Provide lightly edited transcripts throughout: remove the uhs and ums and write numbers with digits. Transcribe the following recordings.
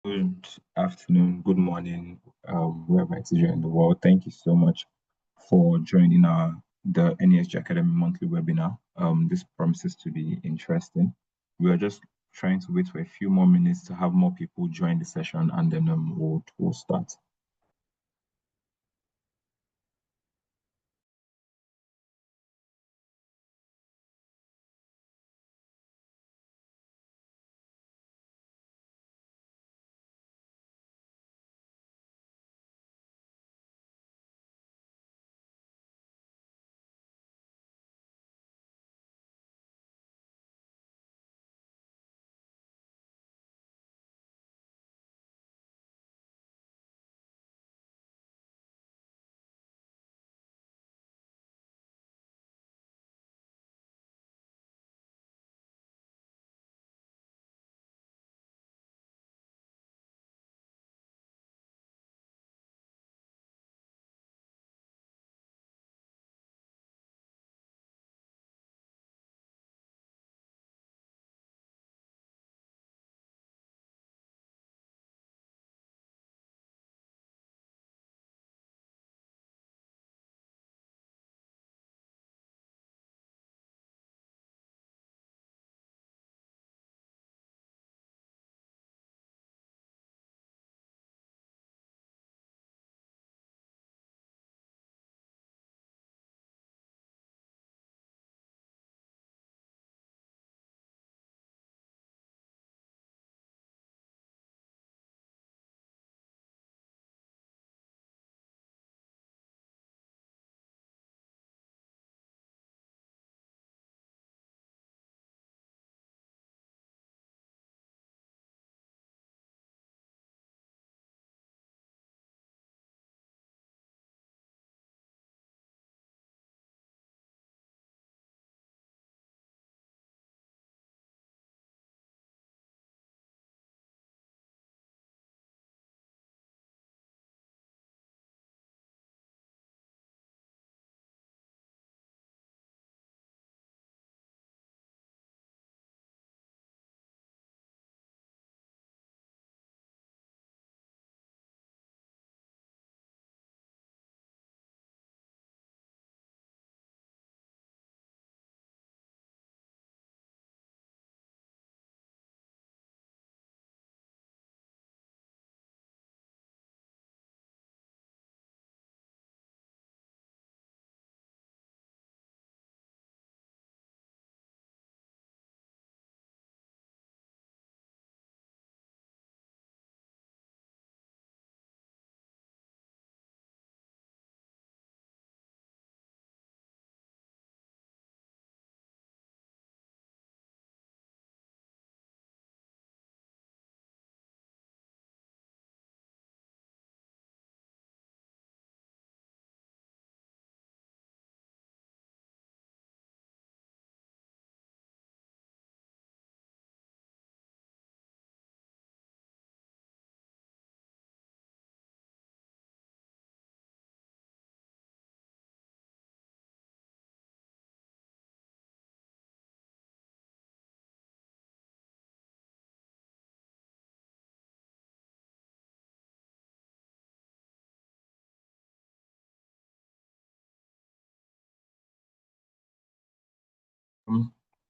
Good afternoon, good morning, wherever it is you're in the world. Thank you so much for joining the NESG Academy monthly webinar. This promises to be interesting. We are just trying to wait for a few more minutes to have more people join the session, and then we'll start.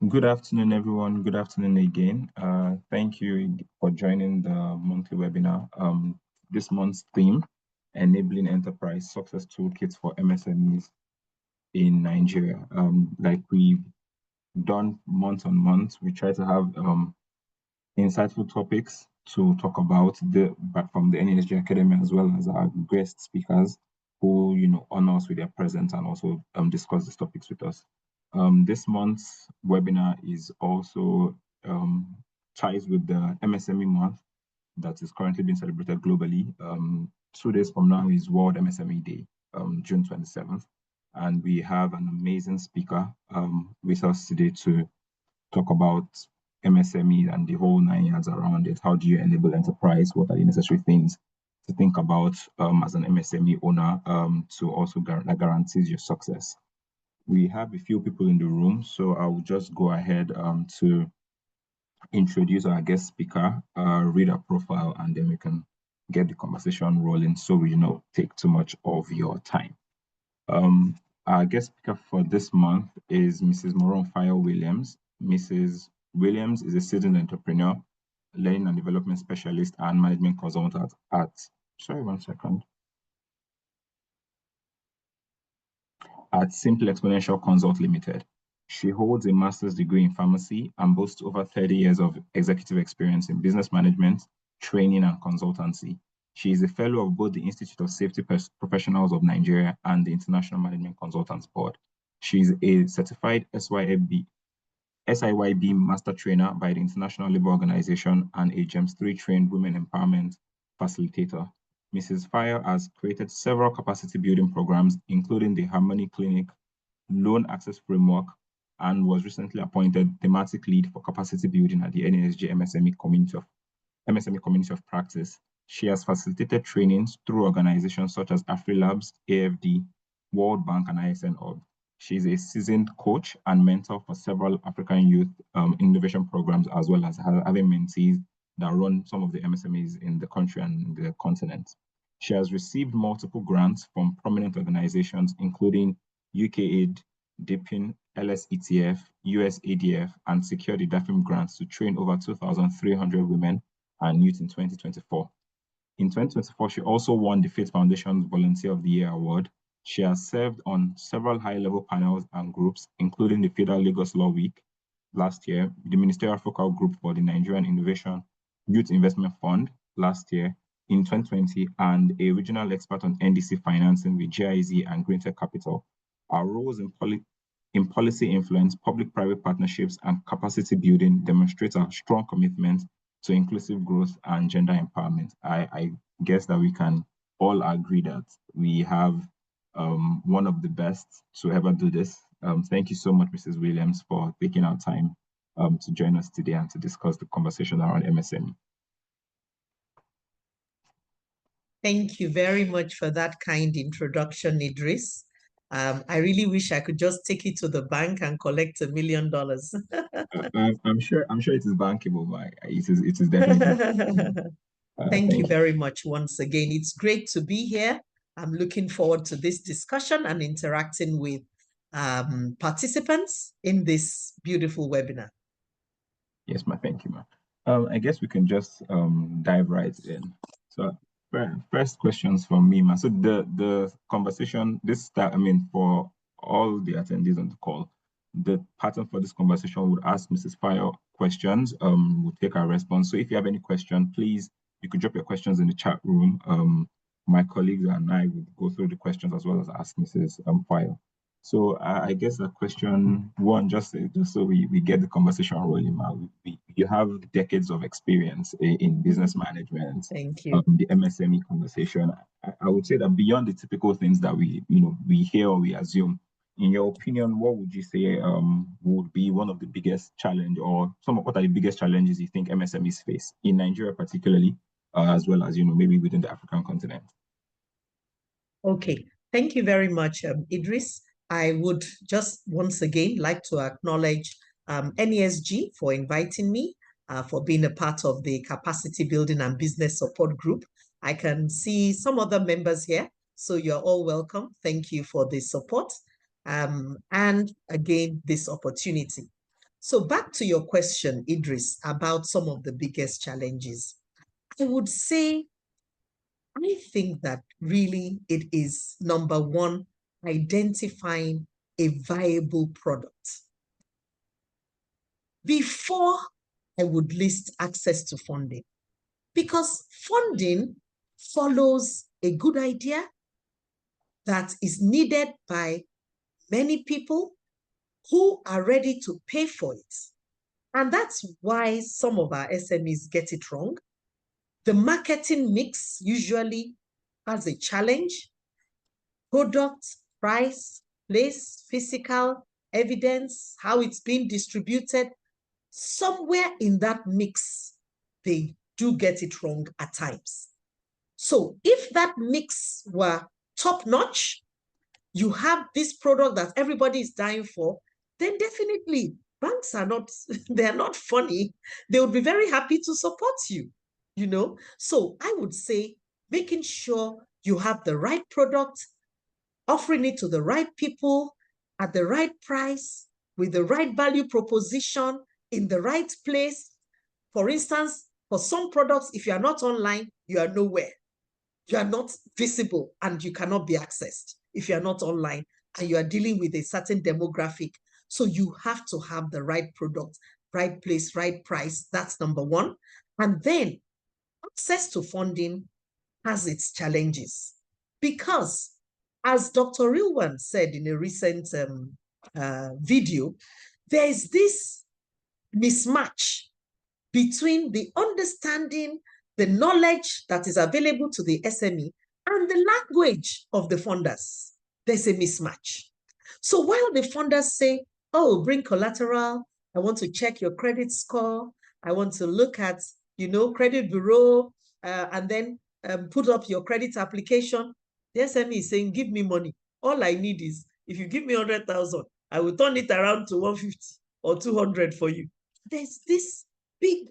Good afternoon, everyone. Good afternoon again. Thank you for joining the monthly webinar. This month's theme, Enabling Enterprise Success Toolkits for MSMEs in Nigeria. Like we've done month on month, we try to have insightful topics to talk about from the NESG Academy, as well as our guest speakers who honor us with their presence and also discuss these topics with us. This month's webinar is also ties with the MSME Month that is currently being celebrated globally. 2 days from now is World MSME Day, June 27th. And we have an amazing speaker with us today to talk about MSME and the whole 9 yards around it. How do you enable enterprise? What are the necessary things to think about as an MSME owner to also that guarantees your success? We have a few people in the room, so I will just go ahead to introduce our guest speaker, read our profile, and then we can get the conversation rolling so we don't take too much of your time. Our guest speaker for this month is Mrs. Morounfayo Williams. Mrs. Williams is a seasoned entrepreneur, learning and development specialist, and management consultant at Simple Exponential Consult Limited. She holds a master's degree in pharmacy and boasts over 30 years of executive experience in business management, training, and consultancy. She is a fellow of both the Institute of Safety Professionals of Nigeria and the International Management Consultants Board. She is a certified SYB Master Trainer by the International Labour Organization and a GEMS 3 trained women empowerment facilitator. Mrs. Fire has created several capacity building programs, including the Harmony Clinic, Loan Access Framework, and was recently appointed thematic lead for capacity building at the NESG MSME Community of Practice. She has facilitated trainings through organizations such as AfriLabs, AFD, World Bank, and ISN. She is a seasoned coach and mentor for several African youth innovation programs, as well as having mentees that run some of the MSMEs in the country and the continent. She has received multiple grants from prominent organizations, including UKAID, DIPIN, LSETF, USADF, and secured the DAFIM grants to train over 2,300 women and youth in 2024. In 2024, she also won the Faith Foundation's Volunteer of the Year Award. She has served on several high-level panels and groups, including the Federal Lagos Law Week last year, the Ministerial Focal Group for the Nigerian Innovation Youth Investment Fund last year, in 2020, and a regional expert on NDC financing with GIZ and Green Tech Capital. Our roles in policy influence, public-private partnerships, and capacity building demonstrate our strong commitment to inclusive growth and gender empowerment. I guess that we can all agree that we have one of the best to ever do this. Thank you so much, Mrs. Williams, for taking our time to join us today and to discuss the conversation around MSME. Thank you very much for that kind introduction, Idris. I really wish I could just take it to the bank and collect $1 million. I'm sure it is bankable, but it is definitely. Thank you very much once again. It's great to be here. I'm looking forward to this discussion and interacting with participants in this beautiful webinar. Yes, ma'am. Thank you, ma'am. I guess we can just dive right in. So first questions from me, ma'am. So the conversation, for all the attendees on the call, the pattern for this conversation would ask Mrs. Fire questions. We'll take our response. So if you have any question, please, you could drop your questions in the chat room. My colleagues and I will go through the questions as well as ask Mrs. Fire. So I guess the question one, just so we get the conversation rolling, you have decades of experience in business management. Thank you. The MSME conversation. I would say that beyond the typical things that we hear or we assume, in your opinion, what would you say would be one of the biggest challenge, or what are the biggest challenges you think MSMEs face in Nigeria particularly, as well as maybe within the African continent? Okay, thank you very much, Idris. I would just once again like to acknowledge NESG for inviting me, for being a part of the capacity building and business support group. I can see some other members here, so you're all welcome. Thank you for the support and again, this opportunity. So back to your question, Idris, about some of the biggest challenges. I would say, I think that really it is number one, identifying a viable product. Before I would list access to funding, because funding follows a good idea that is needed by many people who are ready to pay for it. And that's why some of our SMEs get it wrong. The marketing mix usually has a challenge. Product, price, place, physical, evidence, how it's being distributed. Somewhere in that mix, they do get it wrong at times. So if that mix were top-notch, you have this product that everybody is dying for, then definitely banks are not, they're not funny. They would be very happy to support you, you know? So I would say making sure you have the right product, offering it to the right people at the right price, with the right value proposition, in the right place. For instance, for some products, if you are not online, you are nowhere. You are not visible and you cannot be accessed if you are not online and you are dealing with a certain demographic. So you have to have the right product, right place, right price. That's number one. And then access to funding has its challenges because, as Dr. Rilwan said in a recent video, there is this mismatch between the understanding, the knowledge that is available to the SME and the language of the funders. There's a mismatch. So while the funders say, oh, bring collateral, I want to check your credit score, I want to look at, credit bureau, and then put up your credit application, the SME is saying, give me money. All I need is, if you give me 100,000, I will turn it around to 150 or 200 for you. There's this big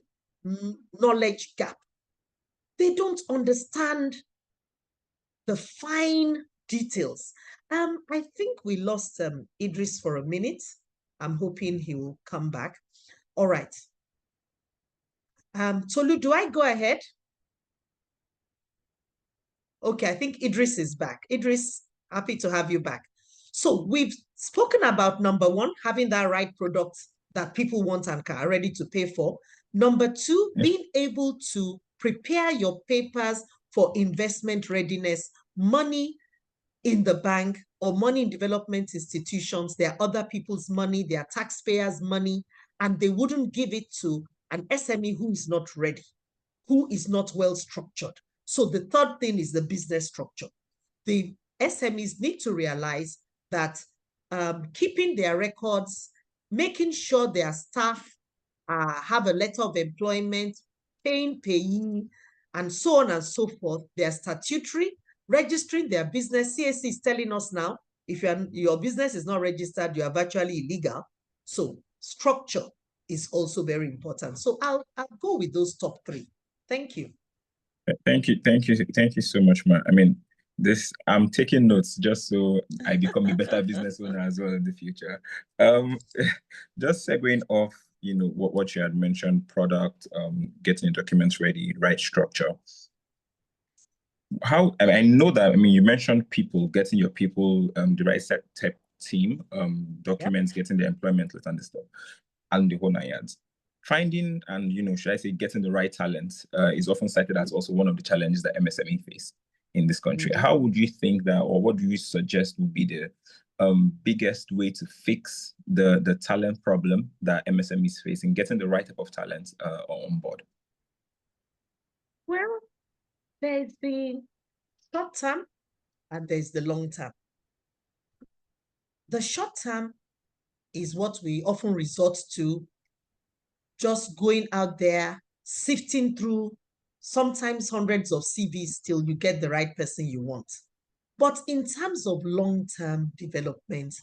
knowledge gap. They don't understand the fine details. I think we lost Idris for a minute. I'm hoping he will come back. All right. Tolu, do I go ahead? Okay, I think Idris is back. Idris, happy to have you back. So we've spoken about number one, having that right product that people want and are ready to pay for. Number two, being able to prepare your papers for investment readiness, money in the bank or money in development institutions. They're other people's money, they're taxpayers' money, and they wouldn't give it to an SME who is not ready, who is not well structured. So the third thing is the business structure. The SMEs need to realize that keeping their records, making sure their staff have a letter of employment, paying payee, and so on and so forth. They're statutory, registering their business. CAC is telling us now, if your business is not registered, you are virtually illegal. So structure is also very important. So I'll go with those top three. Thank you. Thank you so much, Ma. I mean, I'm taking notes just so I become a better business owner as well in the future. Just segueing off, what you had mentioned, product, getting documents ready, right structure. I know that, you mentioned people, getting your people, the right type team, documents, getting the employment letter and the stuff, and the whole nine yards. Finding and, should I say, getting the right talent is often cited as also one of the challenges that MSME face in this country. How would you think that, or what do you suggest would be the biggest way to fix the talent problem that MSMEs face in getting the right type of talent on board? Well, there's the short term and there's the long term. The short term is what we often resort to, just going out there, sifting through sometimes hundreds of CVs till you get the right person you want. But in terms of long-term development,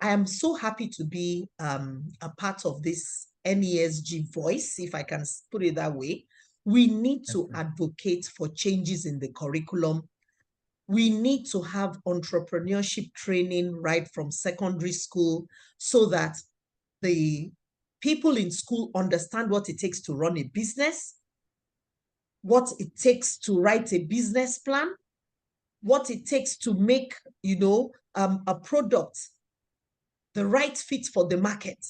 I am so happy to be a part of this NESG voice, if I can put it that way. We need to advocate for changes in the curriculum. We need to have entrepreneurship training right from secondary school so that the people in school understand what it takes to run a business, what it takes to write a business plan, what it takes to make, a product the right fit for the market.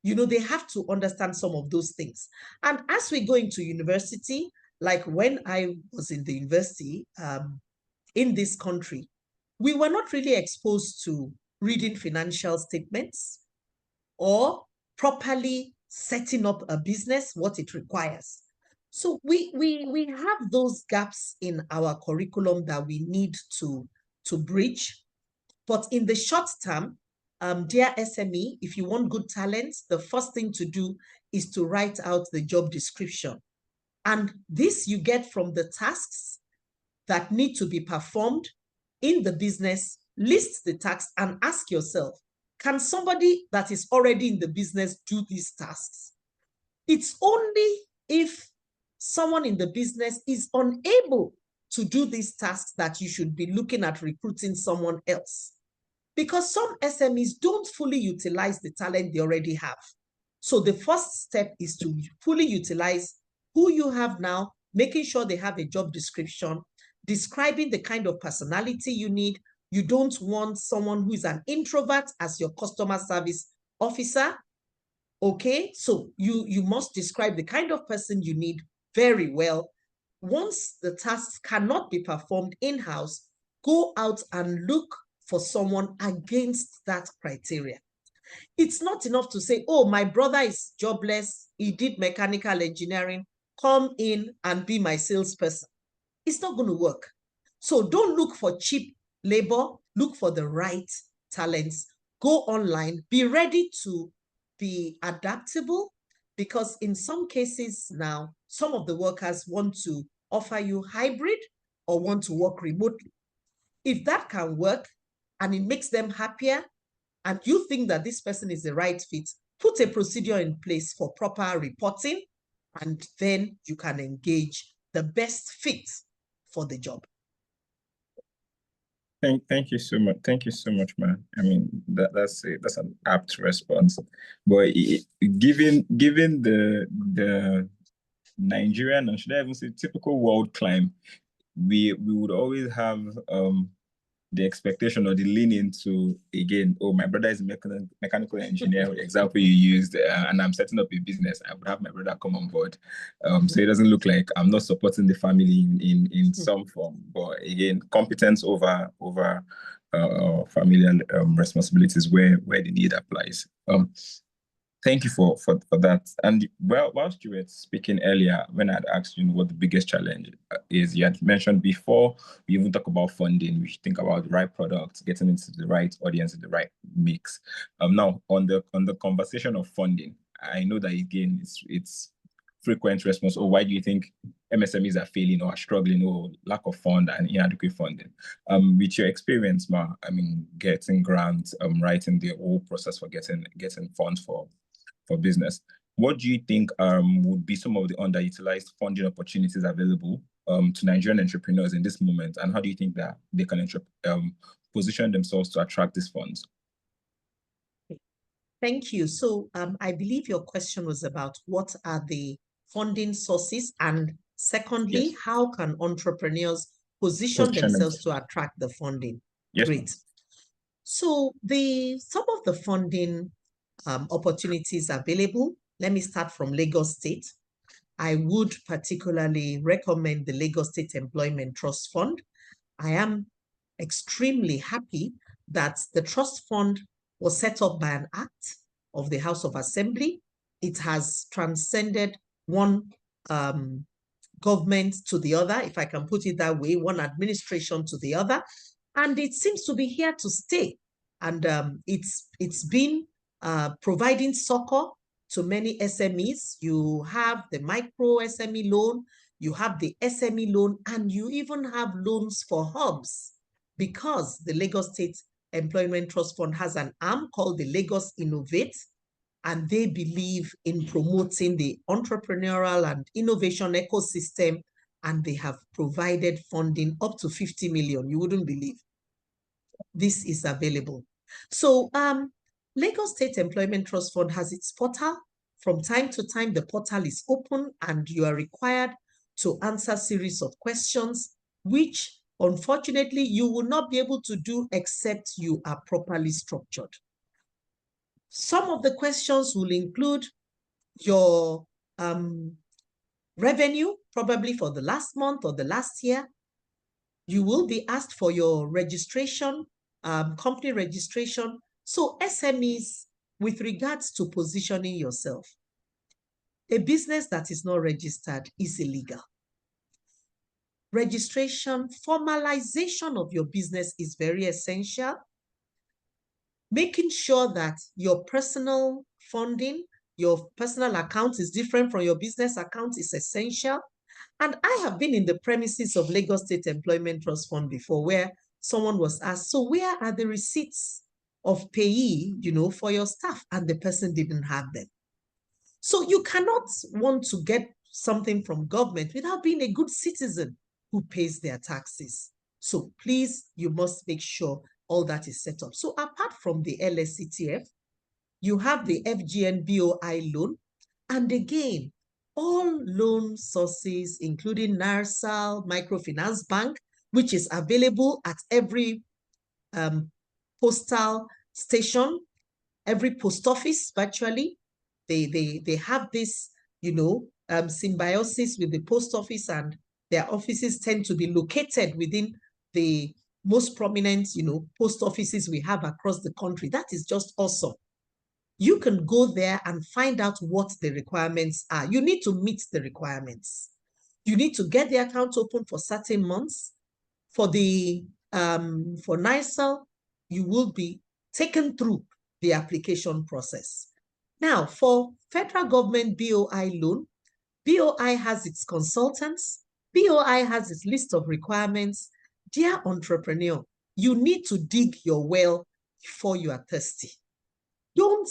They have to understand some of those things. And as we go into university, like when I was in the university in this country, we were not really exposed to reading financial statements or properly setting up a business, what it requires. So we have those gaps in our curriculum that we need to bridge. But in the short term, dear SME, if you want good talent, the first thing to do is to write out the job description. And this you get from the tasks that need to be performed in the business, list the tasks and ask yourself, can somebody that is already in the business do these tasks? It's only if someone in the business is unable to do these tasks that you should be looking at recruiting someone else. Because some SMEs don't fully utilize the talent they already have. So the first step is to fully utilize who you have now, making sure they have a job description, describing the kind of personality you need. You don't want someone who is an introvert as your customer service officer. Okay, so you must describe the kind of person you need very well. Once the tasks cannot be performed in-house, go out and look for someone against that criteria. It's not enough to say, oh, my brother is jobless, he did mechanical engineering, come in and be my salesperson. It's not going to work. So don't look for cheap labor, look for the right talents. Go online, be ready to be adaptable, because in some cases now, some of the workers want to offer you hybrid or want to work remotely. If that can work and it makes them happier, and you think that this person is the right fit, put a procedure in place for proper reporting, and then you can engage the best fit for the job. Thank you so much. Thank you so much, man. I mean, that's an apt response. But given the Nigerian, and should I even say typical world climb, we would always have the expectation or the leaning to, again, oh, my brother is a mechanical engineer, example you used, and I'm setting up a business. I would have my brother come on board. So it doesn't look like I'm not supporting the family in some form. But again, competence over familial responsibilities where the need applies. Thank you for that. And well, whilst you were speaking earlier, when I'd asked you what the biggest challenge is, you had mentioned before we even talk about funding, we should think about the right products, getting into the right audience, the right mix. Now on the conversation of funding, I know that again it's frequent response. Oh, why do you think MSMEs are failing or are struggling, or lack of fund and inadequate funding? With your experience, Ma, I mean, getting grants, writing the whole process for getting funds for business, what do you think would be some of the underutilized funding opportunities available to Nigerian entrepreneurs in this moment, and how do you think that they can position themselves to attract these funds? Thank you. So I believe your question was about what are the funding sources, and secondly, yes, how can entrepreneurs position themselves to attract the funding? Yes. Great. So some of the funding opportunities available. Let me start from Lagos State. I would particularly recommend the Lagos State Employment Trust Fund. I am extremely happy that the trust fund was set up by an act of the House of Assembly. It has transcended one government to the other, if I can put it that way, one administration to the other, and it seems to be here to stay. And it's been providing succor to many SMEs. You have the micro SME loan, you have the SME loan, and you even have loans for hubs, because the Lagos State Employment Trust Fund has an arm called the Lagos Innovate, and they believe in promoting the entrepreneurial and innovation ecosystem, and they have provided funding up to 50 million. You wouldn't believe this is available. So Lagos State Employment Trust Fund has its portal. From time to time, the portal is open and you are required to answer a series of questions, which unfortunately you will not be able to do except you are properly structured. Some of the questions will include your revenue, probably for the last month or the last year. You will be asked for your registration, company registration. So SMEs, with regards to positioning yourself, a business that is not registered is illegal. Registration, formalization of your business is very essential. Making sure that your personal funding, your personal account is different from your business account is essential. And I have been in the premises of Lagos State Employment Trust Fund before, where someone was asked, so where are the receipts of payee, for your staff, and the person didn't have them. So you cannot want to get something from government without being a good citizen who pays their taxes. So please, you must make sure all that is set up. So apart from the LSCTF, you have the FGN-BOI loan. And again, all loan sources, including NARSAL, Microfinance Bank, which is available at every postal station, every post office virtually. They have this, symbiosis with the post office, and their offices tend to be located within the most prominent, post offices we have across the country. That is just awesome. You can go there and find out what the requirements are. You need to meet the requirements. You need to get the account open for certain months. For NISAL, you will be taken through the application process. Now, for federal government BOI loan, BOI has its consultants. BOI has its list of requirements. Dear entrepreneur, you need to dig your well before you are thirsty. Don't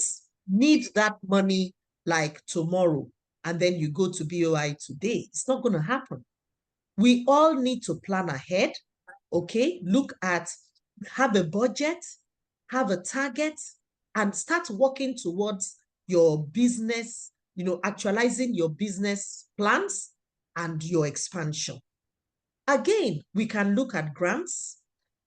need that money like tomorrow and then you go to BOI today. It's not going to happen. We all need to plan ahead, okay? Have a budget, have a target, and start working towards your business, actualizing your business plans and your expansion. Again, we can look at grants.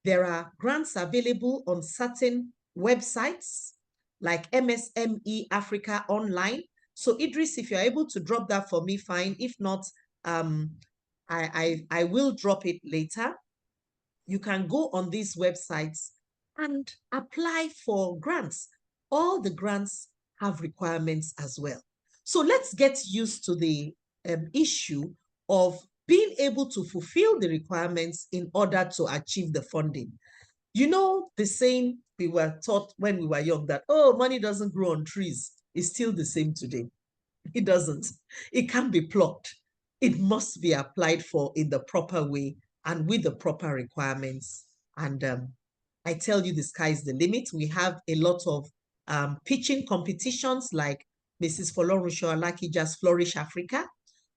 There are grants available on certain websites like MSME Africa Online. So Idris, if you're able to drop that for me, fine. If not, I will drop it later. You can go on these websites and apply for grants. All the grants have requirements as well. So let's get used to the issue of being able to fulfill the requirements in order to achieve the funding. The saying we were taught when we were young that, oh, money doesn't grow on trees. It's still the same today. It doesn't. It can't be plucked. It must be applied for in the proper way and with the proper requirements. And I tell you, the sky's the limit. We have a lot of pitching competitions like Mrs Morounfayo Williams Flourish Africa.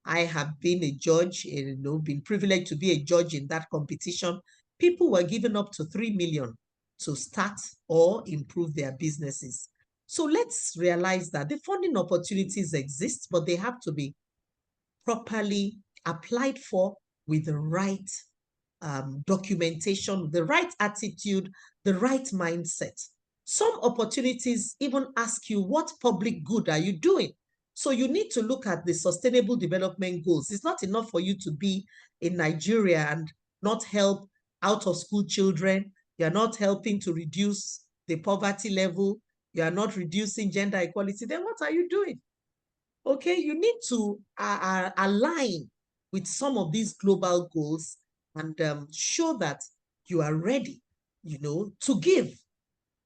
I have been a judge, been privileged to be a judge in that competition. People were given up to 3 million to start or improve their businesses. So let's realize that the funding opportunities exist, but they have to be properly applied for with the right documentation, the right attitude, the right mindset. Some opportunities even ask you, what public good are you doing? So you need to look at the sustainable development goals. It's not enough for you to be in Nigeria and not help out of school children. You're not helping to reduce the poverty level. You are not reducing gender equality. Then what are you doing? Okay, you need to align with some of these global goals and show that you are ready, to give,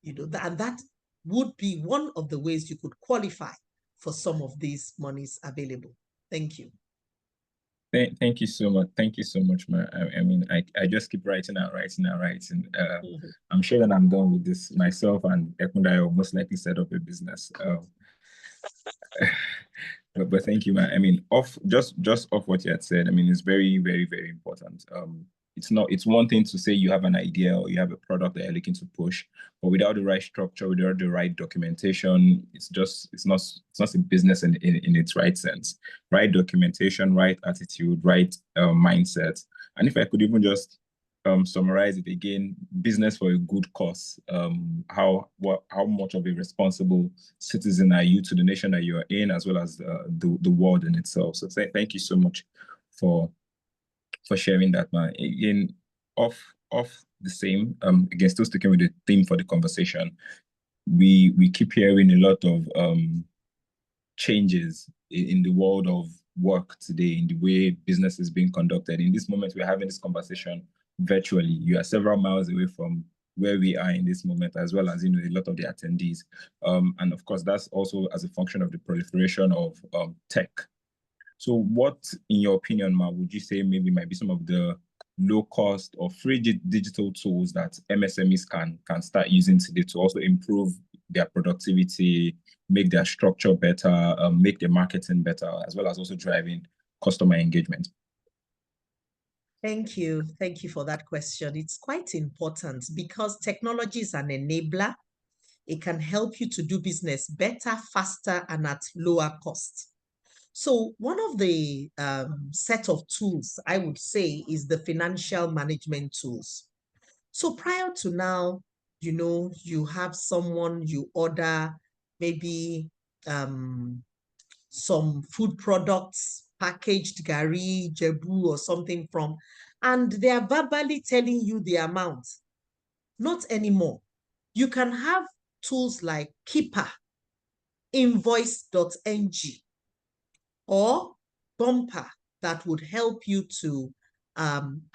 and that would be one of the ways you could qualify for some of these monies available. Thank you. Thank you so much. Thank you so much, Ma. I just keep writing. I'm sure that I'm done with this myself, and Ekunda will most likely set up a business. But thank you, Ma. Just off what you had said, it's very, very, very important. It's one thing to say you have an idea or you have a product that you're looking to push, but without the right structure, without the right documentation, it's not a business in its right sense. Right documentation, right attitude, right mindset. And if I could even just summarize it again, business for a good cause. How much of a responsible citizen are you to the nation that you are in, as well as the world in itself. So thank you so much for sharing that, man. Again, off the same, again, still sticking with the theme for the conversation, we keep hearing a lot of changes in the world of work today, in the way business is being conducted. In this moment, we're having this conversation virtually. You are several miles away from where we are in this moment, as well as a lot of the attendees. And of course, that's also as a function of the proliferation of tech. So what, in your opinion, Ma, would you say maybe might be some of the low cost or free digital tools that MSMEs can start using today to also improve their productivity, make their structure better, make their marketing better, as well as also driving customer engagement? Thank you. Thank you for that question. It's quite important because technology is an enabler. It can help you to do business better, faster, and at lower cost. So one of the set of tools I would say is the financial management tools. So prior to now, you have someone, you order maybe some food products, packaged gari, jebu, or something from, and they are verbally telling you the amount. Not anymore. You can have tools like Keeper, invoice.ng, or Bumper that would help you to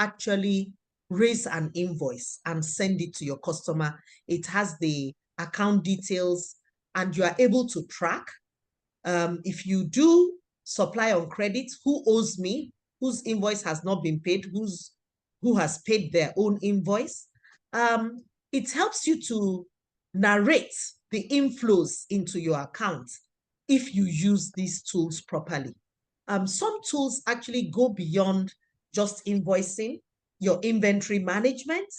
actually raise an invoice and send it to your customer. It has the account details and you are able to track. If you do supply on credit, who owes me, whose invoice has not been paid, who has paid their own invoice. It helps you to narrate the inflows into your account if you use these tools properly. Some tools actually go beyond just invoicing, your inventory management.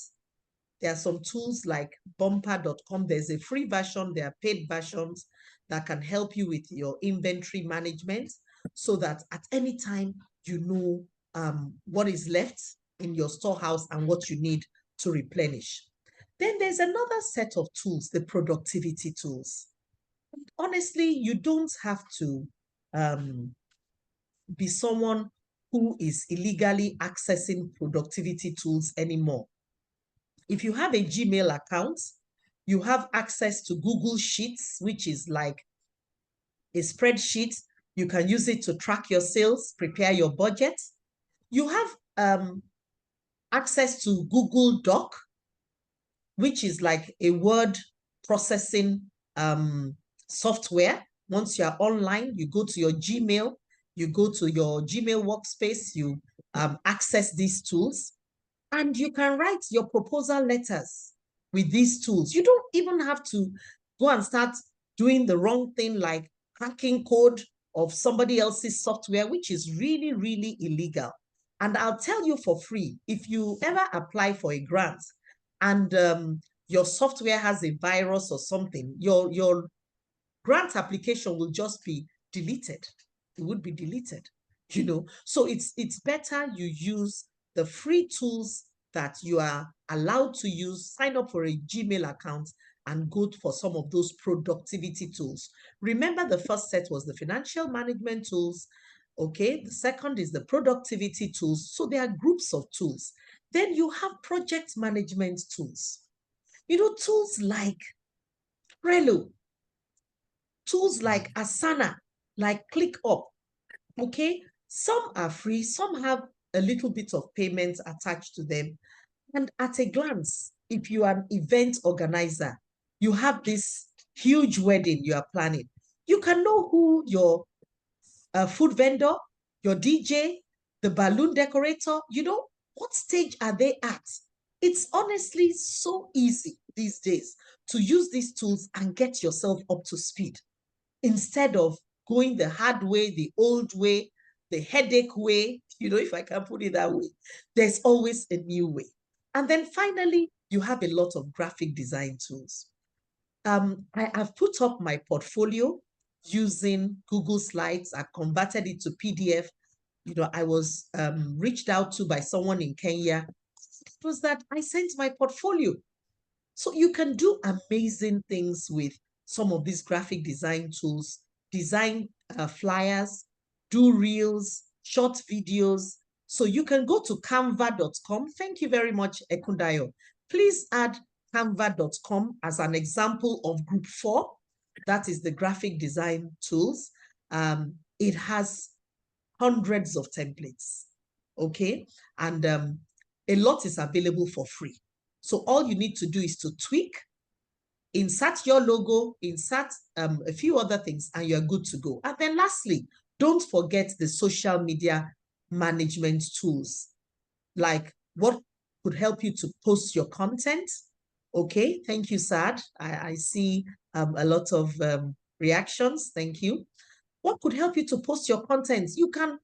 There are some tools like bumper.com. There's a free version, there are paid versions that can help you with your inventory management so that at any time you know what is left in your storehouse and what you need to replenish. Then there's another set of tools, the productivity tools. Honestly, you don't have to be someone who is illegally accessing productivity tools anymore. If you have a Gmail account, you have access to Google Sheets, which is like a spreadsheet. You can use it to track your sales, prepare your budget. You have access to Google Doc, which is like a word processing software. Once you're online, you go to your Gmail, you go to your Gmail workspace, you access these tools, and you can write your proposal letters with these tools. You don't even have to go and start doing the wrong thing like cracking code of somebody else's software, which is really, really illegal. And I'll tell you for free, if you ever apply for a grant and your software has a virus or something, your grant application will just be deleted. It would be deleted, So it's better you use the free tools that you are allowed to use, sign up for a Gmail account and go for some of those productivity tools. Remember, the first set was the financial management tools. Okay, the second is the productivity tools. So there are groups of tools. Then you have project management tools. Tools like Trello, tools like Asana, like ClickUp. Okay, some are free, some have a little bit of payment attached to them. And at a glance, if you are an event organizer, you have this huge wedding you are planning, you can know who your food vendor, your DJ, the balloon decorator, what stage are they at? It's honestly so easy these days to use these tools and get yourself up to speed instead of going the hard way, the old way, the headache way, if I can put it that way. There's always a new way. And then finally, you have a lot of graphic design tools. I have put up my portfolio using Google Slides. I converted it to PDF. I was reached out to by someone in Kenya. It was that I sent my portfolio. So you can do amazing things with some of these graphic design tools, design flyers, do reels, short videos. So you can go to canva.com. Thank you very much, Ekundayo. Please add canva.com as an example of group 4. That is the graphic design tools. It has hundreds of templates, okay? And a lot is available for free. So all you need to do is to tweak, insert your logo, insert a few other things, and you're good to go. And then lastly, don't forget the social media management tools like What could help you to post your content? Okay, thank you, Sad. I see a lot of reactions. Thank you. What could help you to post your content? You can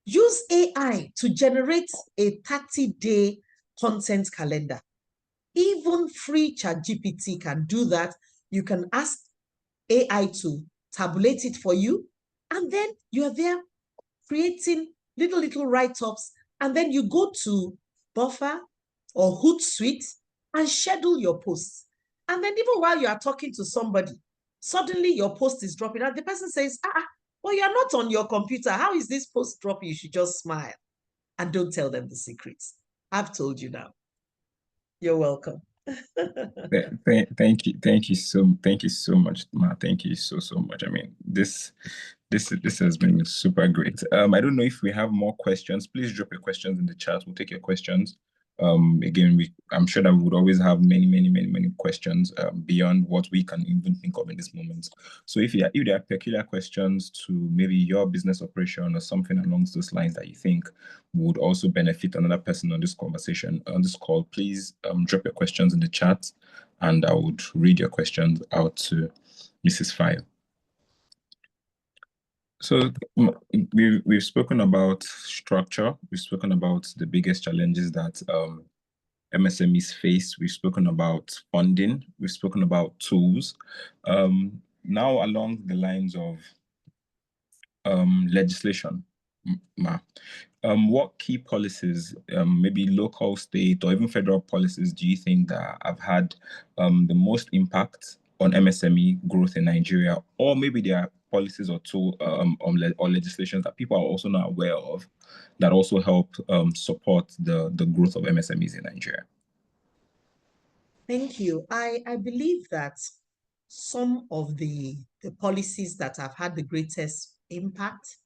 use AI to generate a 30-day content calendar. Even free ChatGPT can do that. You can ask AI to tabulate it for you, and then you're there creating little write-ups, and then you go to Buffer or Hootsuite and schedule your posts. And then even while you are talking to somebody, suddenly your post is dropping, and the person says, well, you're not on your computer. How is this post dropping? You should just smile and don't tell them the secrets. I've told you now. You're welcome. Thank you so much, Ma. Thank you so much. I mean, this has been super great. I don't know if we have more questions. Please drop your questions in the chat. We'll take your questions. Again, I'm sure that we would always have many questions beyond what we can even think of in this moment. So if there are peculiar questions to maybe your business operation or something along those lines that you think would also benefit another person on this conversation, on this call, please drop your questions in the chat, and I would read your questions out to Mrs. Fayo. So we've spoken about structure. We've spoken about the biggest challenges that MSMEs face. We've spoken about funding. We've spoken about tools. Now along the lines of legislation, what key policies, maybe local, state, or even federal policies, do you think that have had the most impact on MSME growth in Nigeria? Or maybe there are policies or or legislations that people are also not aware of that also help support the growth of MSMEs in Nigeria? Thank you. I believe that some of the policies that have had the greatest impact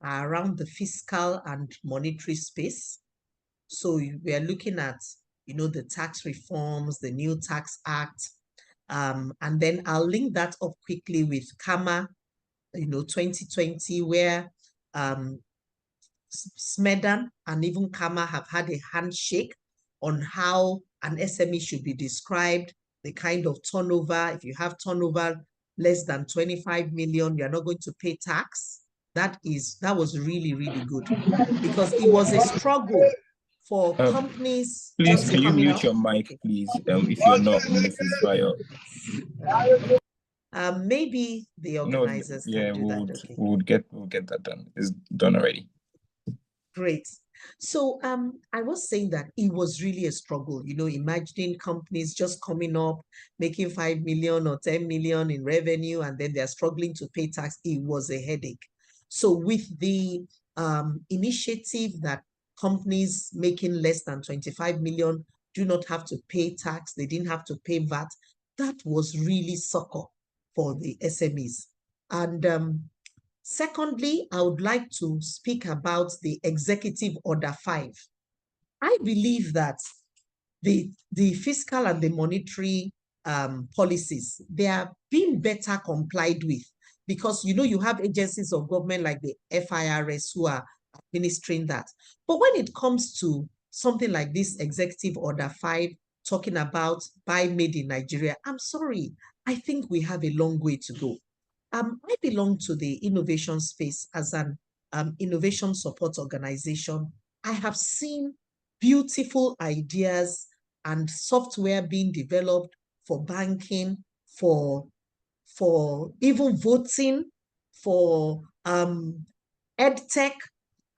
are around the fiscal and monetary space. So we are looking at, the tax reforms, the new tax act, and then I'll link that up quickly with KAMA, 2020, where SMEDAN and even KAMA have had a handshake on how an SME should be described, the kind of turnover. If you have turnover less than 25 million, you're not going to pay tax. That was really good, because it was a struggle for companies. Please, can you mute your mic, please, if you're not Mrs. Fayo? Maybe the organizers can do that. Okay. We'll get that done. It's done already. Great. So I was saying that it was really a struggle, imagining companies just coming up, making 5 million or 10 million in revenue, and then they're struggling to pay tax. It was a headache. So with the initiative that companies making less than 25 million do not have to pay tax, they didn't have to pay VAT, that was really succor for the SMEs. And secondly, I would like to speak about the Executive Order 5. I believe that the fiscal and the monetary policies, they are being better complied with, because you have agencies of government like the FIRS who are administering that. But when it comes to something like this Executive Order 5, talking about buy made in Nigeria, I'm sorry, I think we have a long way to go. I belong to the innovation space as an innovation support organization. I have seen beautiful ideas and software being developed for banking, for even voting, for EdTech,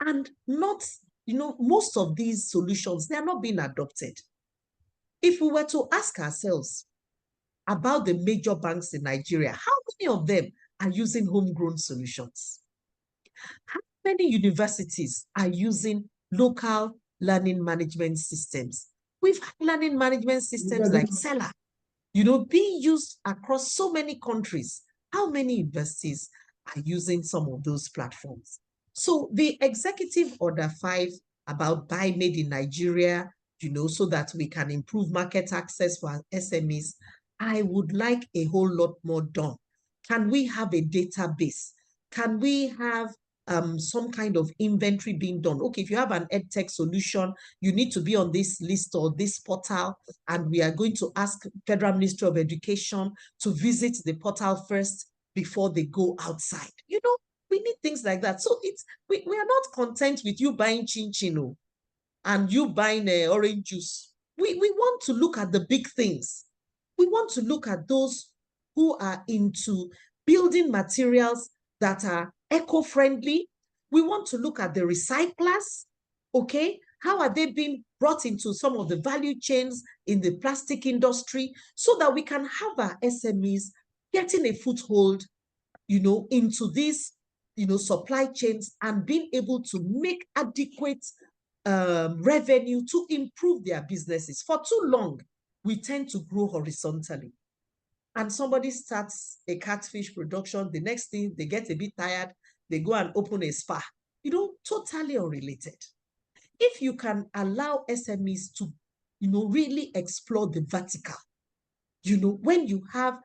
and not, most of these solutions, they are not being adopted. If we were to ask ourselves about the major banks in Nigeria, how many of them are using homegrown solutions? How many universities are using local learning management systems? We've had learning management systems like Sela, being used across so many countries. How many universities are using some of those platforms? So the Executive Order 5 about buy made in Nigeria, so that we can improve market access for our SMEs, I would like a whole lot more done. Can we have a database? Can we have some kind of inventory being done. Okay, if you have an EdTech solution, you need to be on this list or this portal, and we are going to ask Federal Ministry of Education to visit the portal first before they go outside. You know, we need things like that. So we are not content with you buying chin and you buying orange juice. We want to look at the big things. We want to look at those who are into building materials that are eco-friendly. We want to look at the recyclers, okay? How are they being brought into some of the value chains in the plastic industry so that we can have our SMEs getting a foothold, you know, into these, you know, supply chains and being able to make adequate revenue to improve their businesses. For too long, we tend to grow horizontally. And somebody starts a catfish production, the next thing they get a bit tired, they go and open a spa. You know, totally unrelated. If you can allow SMEs to, you know, really explore the vertical, you know, when you have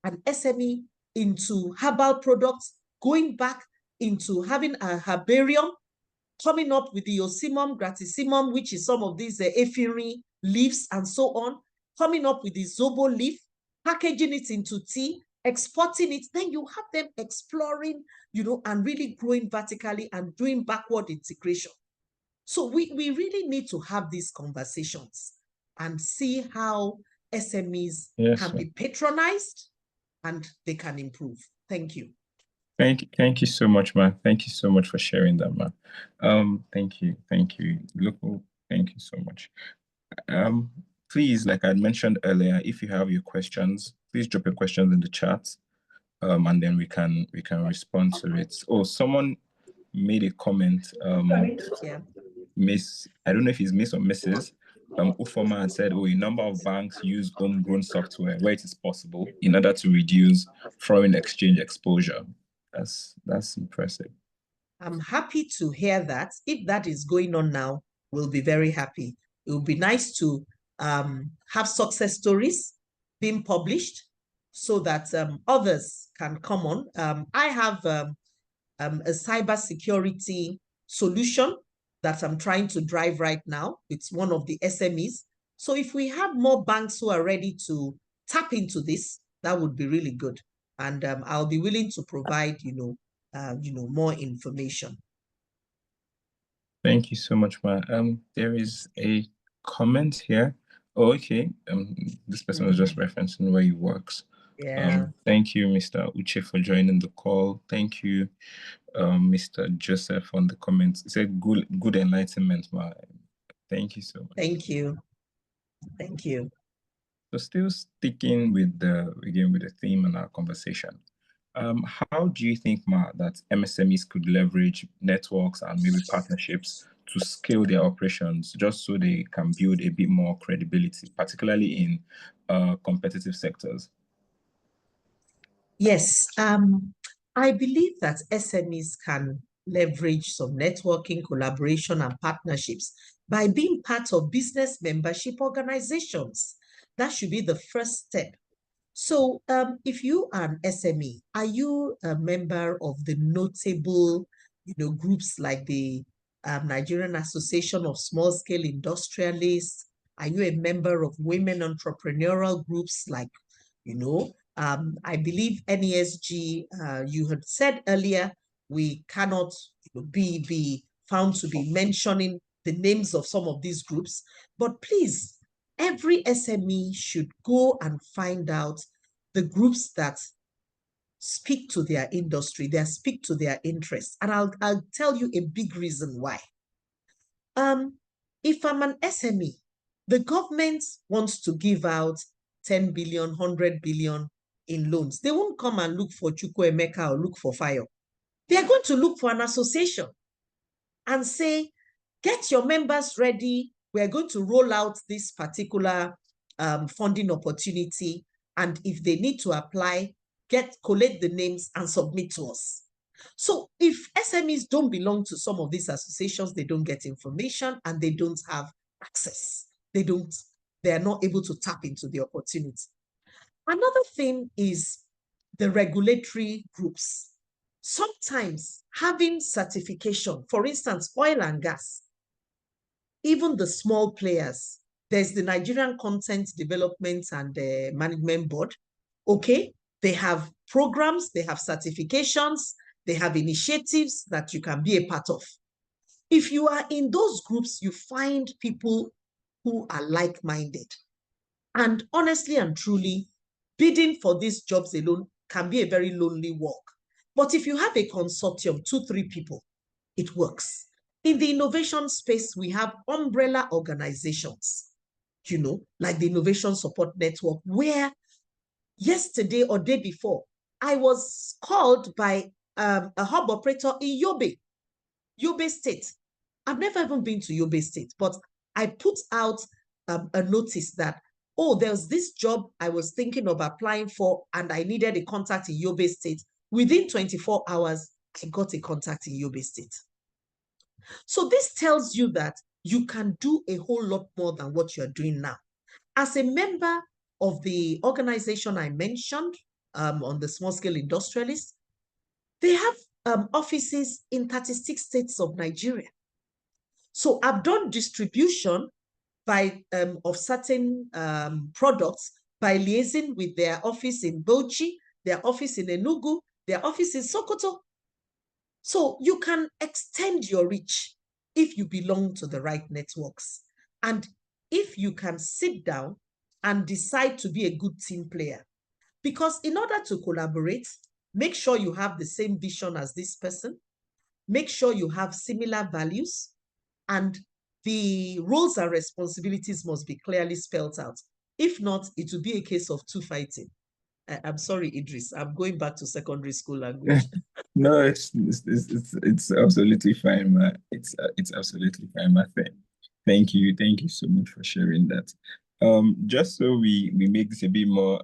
an SME into herbal products, going back into having a herbarium, coming up with the Osimum, Gratissimum, which is some of these ephedrine leaves and so on, coming up with the Zobo leaf, packaging it into tea, exporting it, then you have them exploring, you know, and really growing vertically and doing backward integration. So we really need to have these conversations and see how SMEs can be patronized and they can improve. Thank you. Thank you so much, ma. Thank you so much for sharing that, ma. Thank you. Look, thank you so much. Please, like I mentioned earlier, if you have your questions, please drop your questions in the chat, and then we can respond to it. Oh, someone made a comment. Yeah. Miss, I don't know if it's Miss or Mrs. Ufoma had said, oh, a number of banks use homegrown software where it is possible in order to reduce foreign exchange exposure. That's impressive. I'm happy to hear that. If that is going on now, we'll be very happy. It would be nice to have success stories being published so that others can come on. I have a cybersecurity solution that I'm trying to drive right now. It's one of the SMEs. So if we have more banks who are ready to tap into this, that would be really good. And I'll be willing to provide, more information. Thank you so much, ma. There is a comment here. Oh, okay. This person was just referencing where he works. Yeah. Thank you, Mr. Uche, for joining the call. Thank you, Mr. Joseph, on the comments. It's a good enlightenment, ma. Thank you so much. Thank you. Thank you. So still sticking with the theme and our conversation. How do you think, Ma, that MSMEs could leverage networks and maybe partnerships to scale their operations just so they can build a bit more credibility, particularly in competitive sectors? Yes, I believe that SMEs can leverage some networking, collaboration, and partnerships by being part of business membership organizations. That should be the first step. So if you are an SME, are you a member of the notable, groups like the Nigerian Association of Small Scale Industrialists? Are you a member of women entrepreneurial groups like, I believe NESG, you had said earlier, we cannot be found to be mentioning the names of some of these groups, but please, every SME should go and find out the groups that speak to their industry, that speak to their interests. And I'll tell you a big reason why. If I'm an SME, the government wants to give out 10 billion, 100 billion in loans. They won't come and look for Chukwuemeka or look for Fire. They are going to look for an association and say, get your members ready. We're going to roll out this particular funding opportunity. And if they need to apply, collect the names and submit to us. So if SMEs don't belong to some of these associations, they don't get information and they don't have access. They are not able to tap into the opportunity. Another thing is the regulatory groups. Sometimes having certification, for instance, oil and gas, even the small players, there's the Nigerian Content Development and Management Board. Okay, they have programs, they have certifications, they have initiatives that you can be a part of. If you are in those groups, you find people who are like-minded. And honestly and truly, bidding for these jobs alone can be a very lonely work. But if you have a consortium, 2-3 people, it works. In the innovation space, we have umbrella organizations, like the Innovation Support Network, where yesterday or day before, I was called by a hub operator in Yobe State. I've never even been to Yobe State, but I put out a notice that, oh, there's this job I was thinking of applying for, and I needed a contact in Yobe State. Within 24 hours, I got a contact in Yobe State. So this tells you that you can do a whole lot more than what you're doing now. As a member of the organization I mentioned on the small scale industrialists, they have offices in 36 states of Nigeria. So I've done distribution of certain products by liaising with their office in Bauchi, their office in Enugu, their office in Sokoto. So you can extend your reach if you belong to the right networks. And if you can sit down and decide to be a good team player. Because in order to collaborate, make sure you have the same vision as this person, make sure you have similar values, and the roles and responsibilities must be clearly spelled out. If not, it will be a case of two fighting. I'm sorry, Idris, I'm going back to secondary school language. No, it's absolutely fine, ma. It's absolutely fine, ma. Thank you so much for sharing that. Just so we make this a bit more.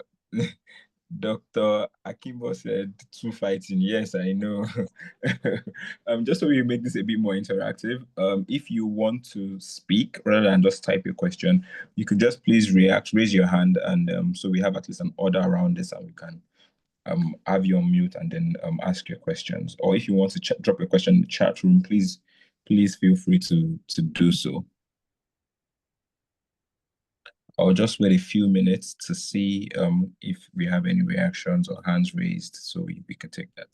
Dr. Akimbo said two fighting. Yes, I know. Just so we make this a bit more interactive, if you want to speak rather than just type your question, you could just please raise your hand, and so we have at least an order around this, and we can have you on mute and then ask your questions. Or if you want to drop a question in the chat room, please feel free to do so. I'll just wait a few minutes to see if we have any reactions or hands raised, so we can take that.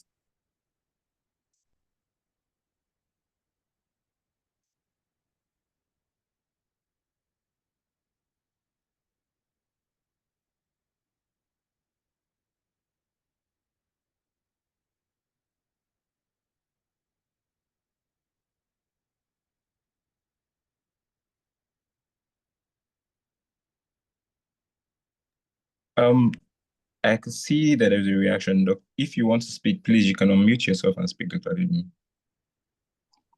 I can see that there's a reaction. If you want to speak, please, you can unmute yourself and speak, Dr. Adibumi.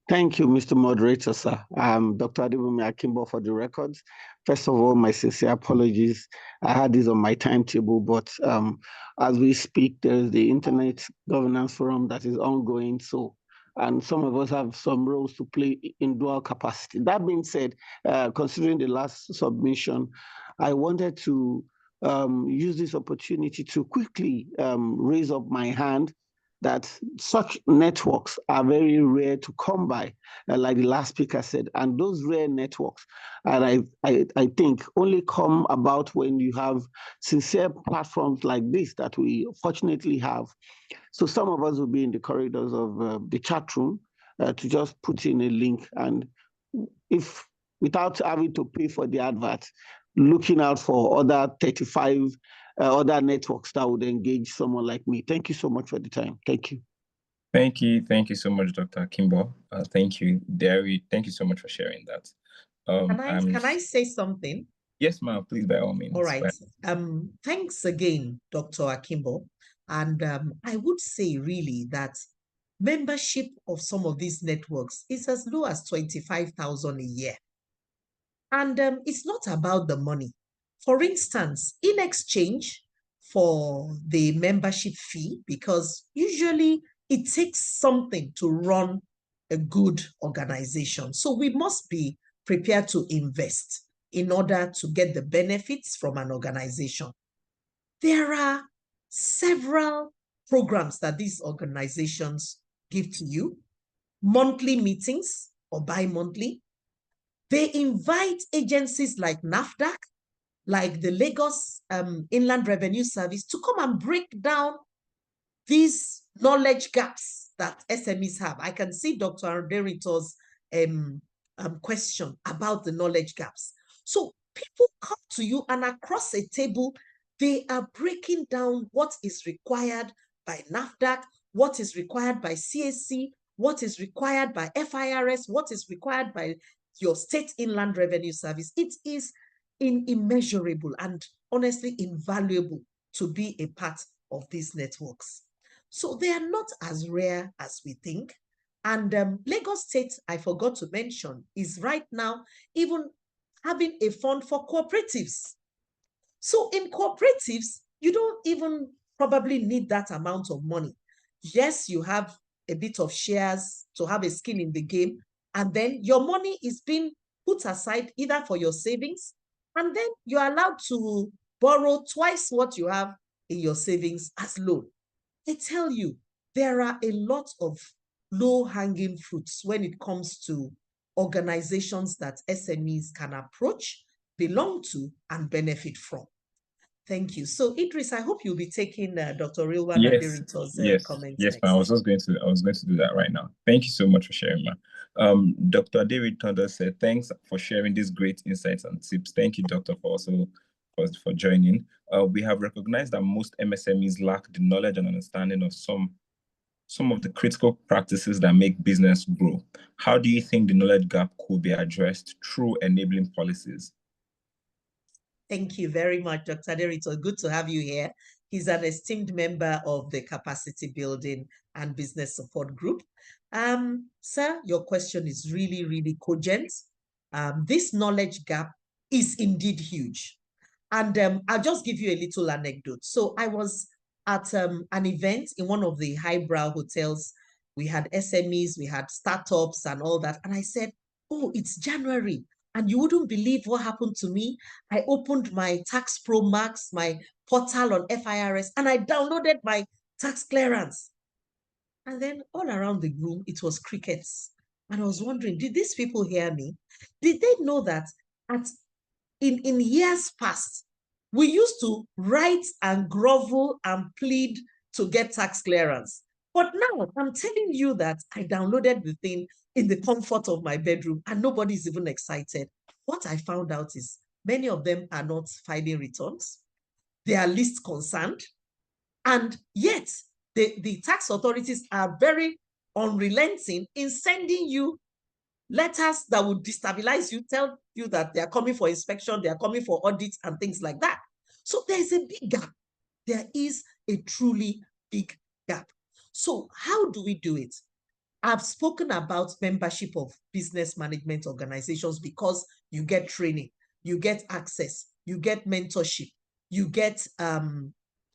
Thank you, Mr. Moderator, sir. Dr. Adibumi Akimbo for the records. First of all, my sincere apologies. I had this on my timetable, but as we speak, there's the Internet Governance Forum that is ongoing. So, and some of us have some roles to play in dual capacity. That being said, considering the last submission, I wanted to use this opportunity to quickly raise up my hand that such networks are very rare to come by, like the last speaker said. And those rare networks, and I think, only come about when you have sincere platforms like this that we fortunately have. So some of us will be in the corridors of the chat room to just put in a link, and if without having to pay for the advert, looking out for other 35 other networks that would engage someone like me. Thank you so much for the time. Thank you. Thank you so much, Dr. Kimbo. Thank you, Derry. Thank you so much for sharing that. Can I say something? Yes, ma'am. Please, by all means. All right. Thanks again, Dr. Akimbo. And I would say really that membership of some of these networks is as low as 25,000 a year. And it's not about the money. For instance, in exchange for the membership fee, because usually it takes something to run a good organization. So we must be prepared to invest in order to get the benefits from an organization. There are several programs that these organizations give to you, monthly meetings or bi-monthly. They invite agencies like NAFDAC, like the Lagos Inland Revenue Service, to come and break down these knowledge gaps that SMEs have. I can see Dr. Derrito's question about the knowledge gaps. So people come to you, and across a table, they are breaking down what is required by NAFDAC, what is required by CAC, what is required by FIRS, what is required by your state inland revenue service. It is immeasurable and honestly invaluable to be a part of these networks. So they are not as rare as we think. And Lagos State, I forgot to mention, is right now even having a fund for cooperatives. So in cooperatives, you don't even probably need that amount of money. Yes, you have a bit of shares to have a skin in the game, and then your money is being put aside either for your savings, and then you're allowed to borrow twice what you have in your savings as loan. I tell you, there are a lot of low-hanging fruits when it comes to organizations that SMEs can approach, belong to, and benefit from. Thank you. So Idris, I hope you'll be taking Dr. Rilwan Aderito's comments next. I was going to do that right now. Thank you so much for sharing, ma. Dr. Aderito said, thanks for sharing these great insights and tips. Thank you, Doctor, for joining. We have recognized that most MSMEs lack the knowledge and understanding of some of the critical practices that make business grow. How do you think the knowledge gap could be addressed through enabling policies? Thank you very much, Dr. Aderito. Good to have you here. He's an esteemed member of the Capacity Building and Business Support Group. Sir, your question is really, really cogent. This knowledge gap is indeed huge. And I'll just give you a little anecdote. So I was at an event in one of the highbrow hotels. We had SMEs, we had startups and all that. And I said, oh, it's January. And you wouldn't believe what happened to me. I opened my Tax Pro Max, my portal on FIRS, and I downloaded my tax clearance. And then all around the room, it was crickets. And I was wondering, did these people hear me? Did they know that in years past, we used to write and grovel and plead to get tax clearance? But now I'm telling you that I downloaded the thing in the comfort of my bedroom and nobody's even excited. What I found out is many of them are not filing returns. They are least concerned. And yet the tax authorities are very unrelenting in sending you letters that would destabilize you, tell you that they are coming for inspection, they are coming for audits and things like that. So there's a big gap. There is a truly big gap. So how do we do it? I've spoken about membership of business management organizations because you get training, you get access, you get mentorship, you get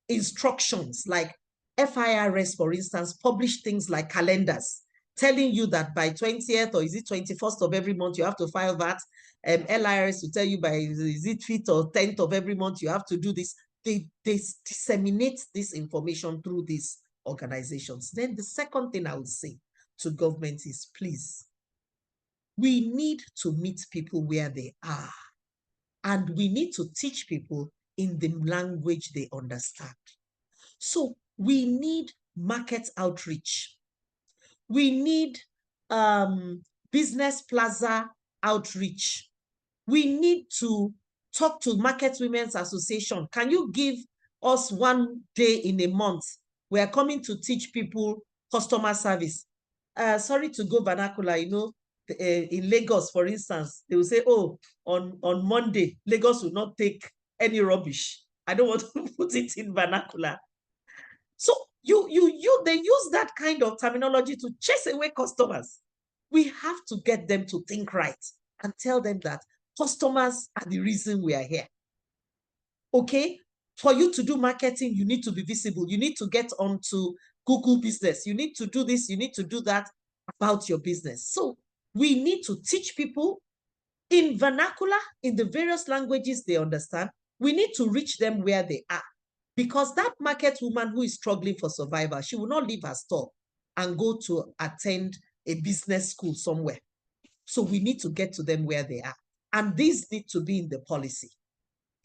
instructions like FIRS, for instance, publish things like calendars, telling you that by 20th or is it 21st of every month, you have to file that. LIRS will tell you by, is it 5th or 10th of every month, you have to do this. They disseminate this information through these organizations. Then the second thing I would say to government is, please, we need to meet people where they are. And we need to teach people in the language they understand. So we need market outreach. We need business plaza outreach. We need to talk to Market Women's Association. Can you give us one day in a month? We are coming to teach people customer service. Sorry to go vernacular, you know, in Lagos, for instance, they will say, oh, on Monday, Lagos will not take any rubbish. I don't want to put it in vernacular. So they use that kind of terminology to chase away customers. We have to get them to think right and tell them that customers are the reason we are here. Okay? For you to do marketing, you need to be visible. You need to get onto Google Business. You need to do this. You need to do that about your business. So we need to teach people in vernacular, in the various languages they understand. We need to reach them where they are, Because that market woman who is struggling for survival, she will not leave her store and go to attend a business school somewhere. So we need to get to them where they are. And these need to be in the policy.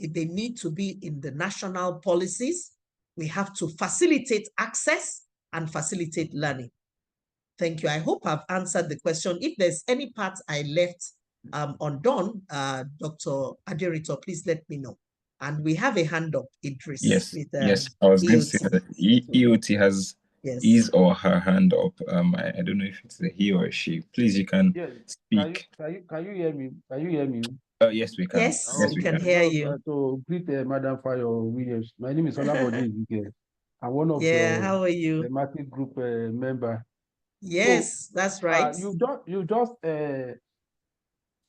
If they need to be in the national policies, we have to facilitate access and facilitate learning. Thank you. I hope I've answered the question. If there's any part I left undone, Dr. Aderito, please let me know. And we have a hand up, Idris. Yes, with, yes. I was going to say EOT. that EOT has his or her hand up. I don't know if it's a he or a she. Please, you can speak. Can you hear me? Can you hear me? Yes, we can. Yes, Yes, we can hear you. So greet Madam Fayo Williams. My name is Olabode. I'm one of how are you? the market group member. Yes, so, that's right. You just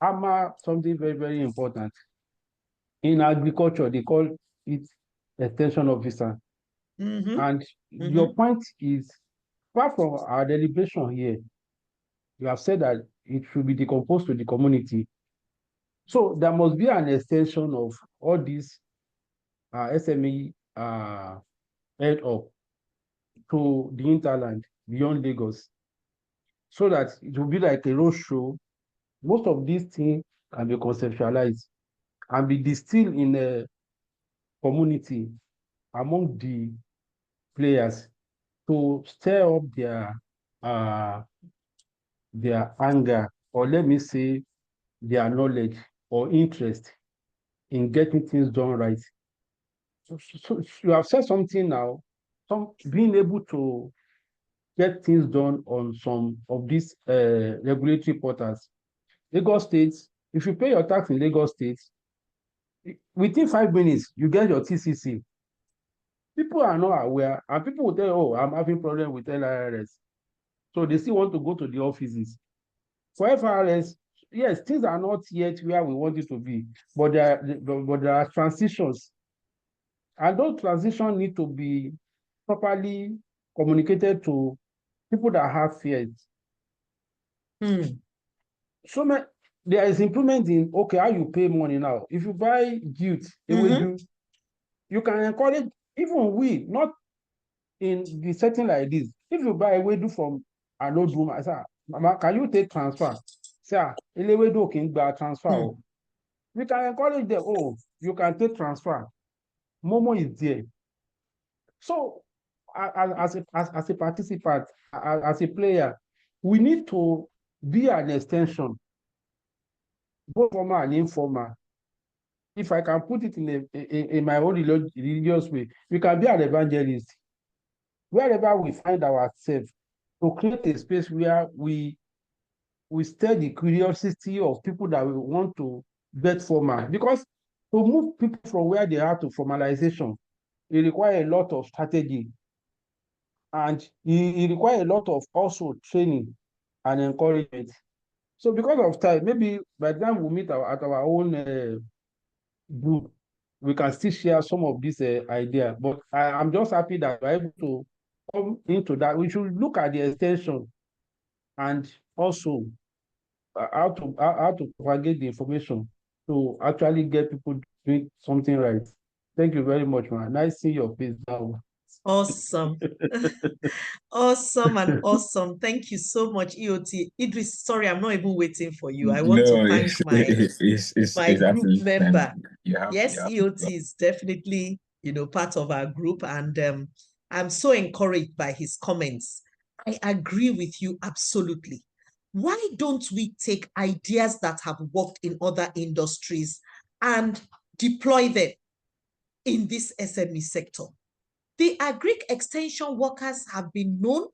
hammer something very, very important. In agriculture, they call it extension officer. And your point is, apart from our deliberation here, you have said that it should be decomposed to the community. So there must be an extension of all these SME head up to the hinterland beyond Lagos, so that it will be like a road show. Most of these things can be conceptualized and be distilled in a community among the players to stir up their anger, or let me say their knowledge or interest in getting things done right. So you have said something now, being able to get things done on some of these regulatory portals. Lagos State, if you pay your tax in Lagos State, within 5 minutes, you get your TCC. People are not aware, and people will tell you, oh, I'm having problem with LIRS. So they still want to go to the offices. For FRS, yes, things are not yet where we want it to be, but there are transitions. And those transitions need to be properly communicated to people that have fears. So there is improvement in, okay, how you pay money now. If you buy jute, you can encourage, even we, not in the setting like this. If you buy a wedu from an old woman, I say, Mama, can you take transfer? Say, wedu can buy transfer. We can encourage them, oh, you can take transfer. Momo is there. So as a participant, as a player, we need to be an extension, both formal and informal. If I can put it in my own religious way, we can be an evangelist. Wherever we find ourselves, to create a space where we stir the curiosity of people that we want to get formal. Because to move people from where they are to formalization, it requires a lot of strategy. And it requires a lot of also training and encouragement. So because of time, maybe by the time we meet at our own group, we can still share some of this idea. But I'm just happy that we're able to come into that. We should look at the extension and also how to propagate the information to actually get people doing something right. Thank you very much, man. Nice seeing your face now. Awesome. Awesome and awesome. Thank you so much, EOT. Idris, sorry, I'm not even waiting for you. I want to thank my group member. Yes, EOT is definitely, part of our group, and I'm so encouraged by his comments. I agree with you absolutely. Why don't we take ideas that have worked in other industries and deploy them in this SME sector? The agric extension workers have been known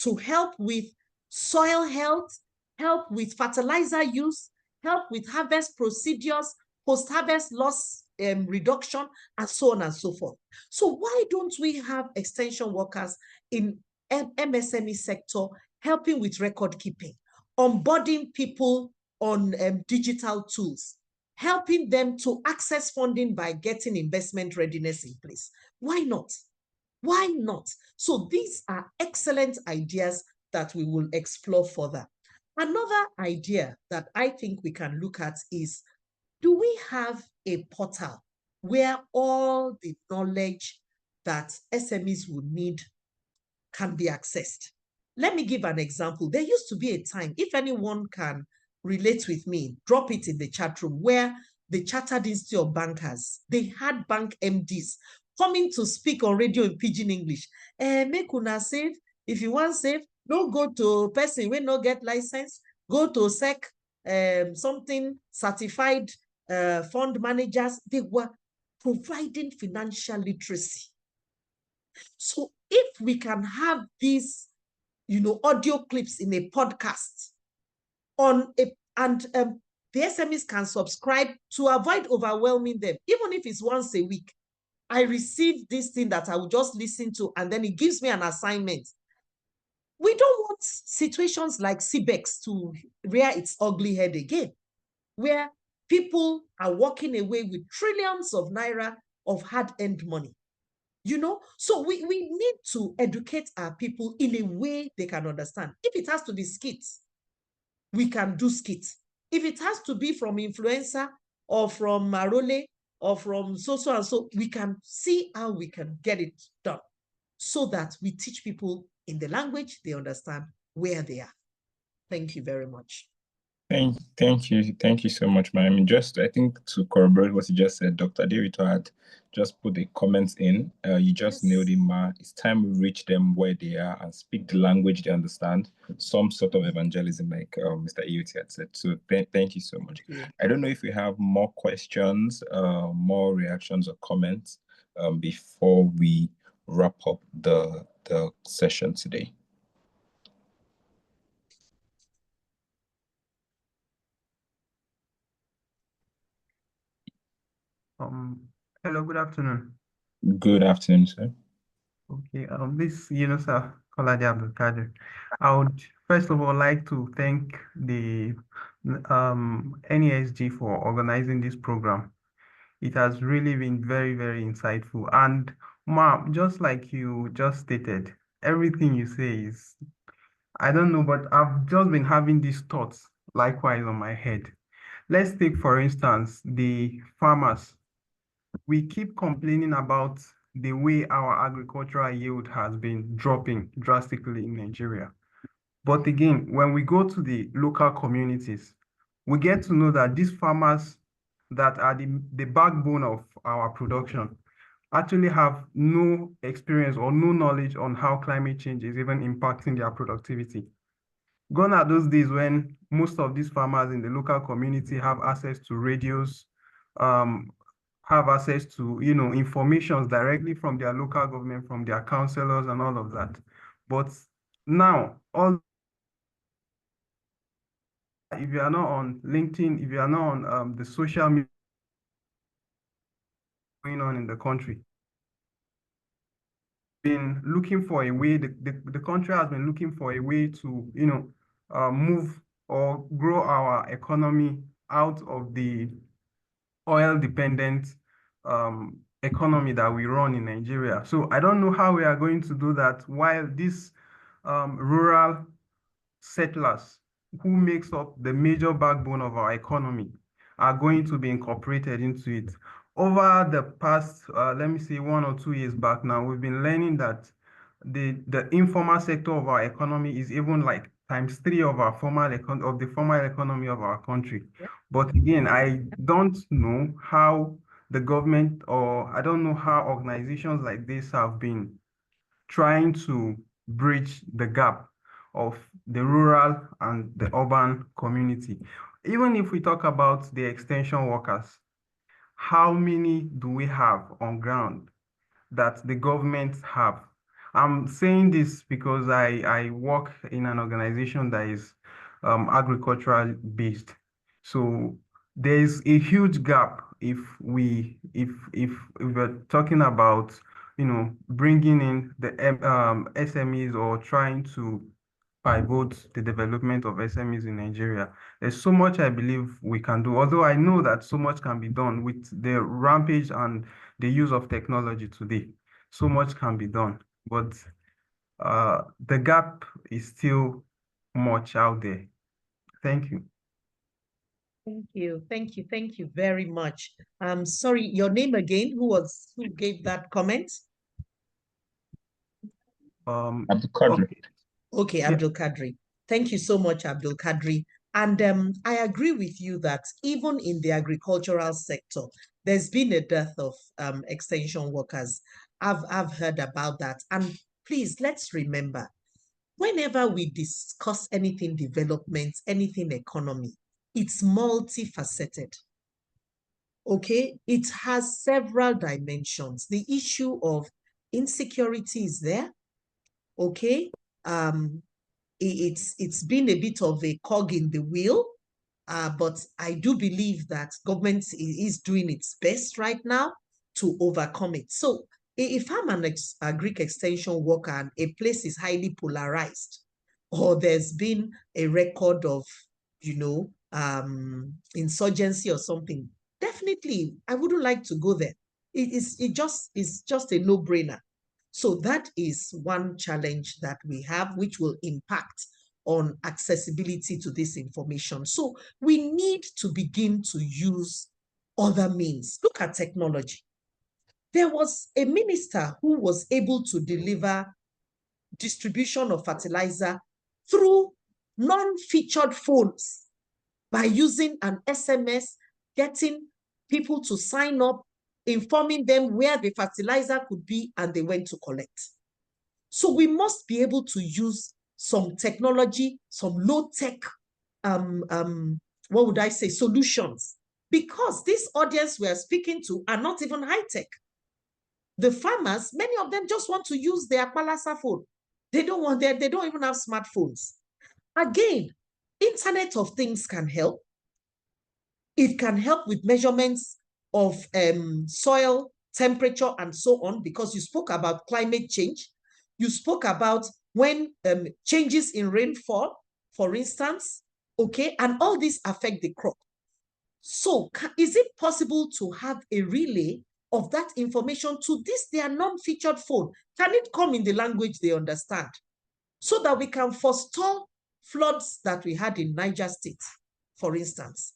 to help with soil health, help with fertilizer use, help with harvest procedures, post-harvest loss reduction, and so on and so forth. So why don't we have extension workers in MSME sector helping with record keeping, onboarding people on digital tools, helping them to access funding by getting investment readiness in place? Why not? Why not? So these are excellent ideas that we will explore further. Another idea that I think we can look at is, do we have a portal where all the knowledge that SMEs would need can be accessed. Let me give an example. There used to be a time, if anyone can relate with me, drop it in the chat room, where the Chartered Institute of Bankers, they had bank MDs coming to speak on radio in Pidgin English. Make una save. If you want save, no go to person when no get license, go to SEC, something certified fund managers. They were providing financial literacy. So if we can have these, audio clips in a podcast and the SMEs can subscribe to avoid overwhelming them, even if it's once a week. I receive this thing that I will just listen to, and then it gives me an assignment. We don't want situations like CBEX to rear its ugly head again, where people are walking away with trillions of naira of hard-earned money. So we need to educate our people in a way they can understand. If it has to be skits, we can do skits. If it has to be from influencer or from Marole or from so and so, we can see how we can get it done so that we teach people in the language they understand where they are. Thank you very much. Thank you so much, ma'am. I think to corroborate what you just said, Dr. Derito had just put the comments in. You just nailed it, ma. It's time we reach them where they are and speak the language they understand. Some sort of evangelism, like Mr. Iuti had said. So thank you so much. I don't know if we have more questions, more reactions or comments before we wrap up the session today. Hello, good afternoon. Good afternoon, sir. Okay, this sir, Kolade Abdulkader. I would first of all like to thank the NESG for organizing this program. It has really been very, very insightful. And Ma, just like you just stated, everything you say is, I don't know, but I've just been having these thoughts likewise on my head. Let's take, for instance, the farmers. We keep complaining about the way our agricultural yield has been dropping drastically in Nigeria. But again, when we go to the local communities, we get to know that these farmers that are the backbone of our production actually have no experience or no knowledge on how climate change is even impacting their productivity. Gone are those days when most of these farmers in the local community have access to radios, have access to, information directly from their local government, from their councillors and all of that. But now, if you are not on LinkedIn, if you are not on the social media going on in the country, been looking for a way, the country has been looking for a way to, move or grow our economy out of the oil-dependent economy that we run in Nigeria. So I don't know how we are going to do that while these rural settlers who makes up the major backbone of our economy are going to be incorporated into it. Over the past, let me say 1 or 2 years back now, we've been learning that the informal sector of our economy is even like ×3 of our formal economy of our country. But again, I don't know how the government, or I don't know how organizations like this have been trying to bridge the gap of the rural and the urban community. Even if we talk about the extension workers, how many do we have on ground that the government have? I'm saying this because I work in an organization that is agricultural based. So there's a huge gap if we're talking about, bringing in the SMEs or trying to pivot the development of SMEs in Nigeria. There's so much I believe we can do, although I know that so much can be done with the rampage and the use of technology today. So much can be done, but the gap is still much out there. Thank you. Thank you very much. Sorry, your name again, who gave that comment? Abdul Kadri. Okay, Abdul Kadri. Thank you so much, Abdul Kadri. And I agree with you that even in the agricultural sector, there's been a dearth of extension workers. I've heard about that. And please, let's remember, whenever we discuss anything development, anything economy, it's multifaceted. Okay, it has several dimensions. The issue of insecurity is there. Okay, it's been a bit of a cog in the wheel, but I do believe that government is doing its best right now to overcome it. So if I'm a Greek extension worker and a place is highly polarized, or there's been a record of, insurgency or something, definitely I wouldn't like to go there. It's just a no-brainer. So that is one challenge that we have, which will impact on accessibility to this information. So we need to begin to use other means. Look at technology. There was a minister who was able to deliver distribution of fertilizer through non-featured phones by using an SMS, getting people to sign up, informing them where the fertilizer could be, and they went to collect. So we must be able to use some technology, some low-tech, what would I say, solutions, because this audience we are speaking to are not even high-tech. The farmers, many of them just want to use their Palasa phone. They don't even have smartphones. Again, Internet of Things can help. It can help with measurements of soil, temperature, and so on, because you spoke about climate change. You spoke about when changes in rainfall, for instance, okay, and all these affect the crop. So is it possible to have a relay of that information to their non-featured phone? Can it come in the language they understand, so that we can forestall floods that we had in Niger State, for instance?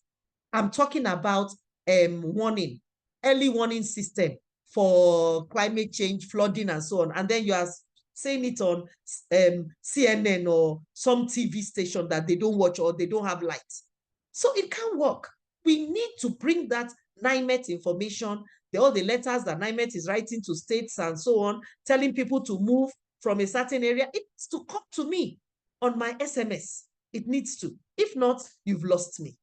I'm talking about early warning system for climate change, flooding, and so on. And then you are saying it on CNN or some TV station that they don't watch or they don't have lights. So it can work. We need to bring that NIMET information, all the letters that NIMET is writing to states and so on, telling people to move from a certain area. It needs to come to me on my SMS. It needs to. If not, you've lost me.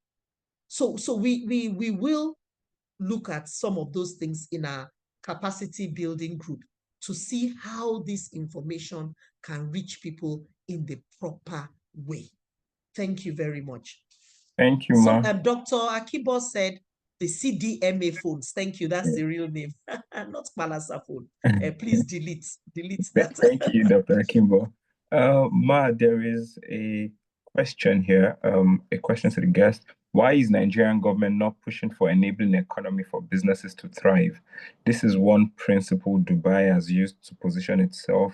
So we will look at some of those things in our capacity building group to see how this information can reach people in the proper way. Thank you very much. Thank you, Ma. Dr. Akibo said the CDMA phones. Thank you. That's the real name, not Palasa phone. Please delete that. Thank you, Dr. Akimbo. Ma, there is a question here, a question to the guest. Why is Nigerian government not pushing for enabling economy for businesses to thrive? This is one principle Dubai has used to position itself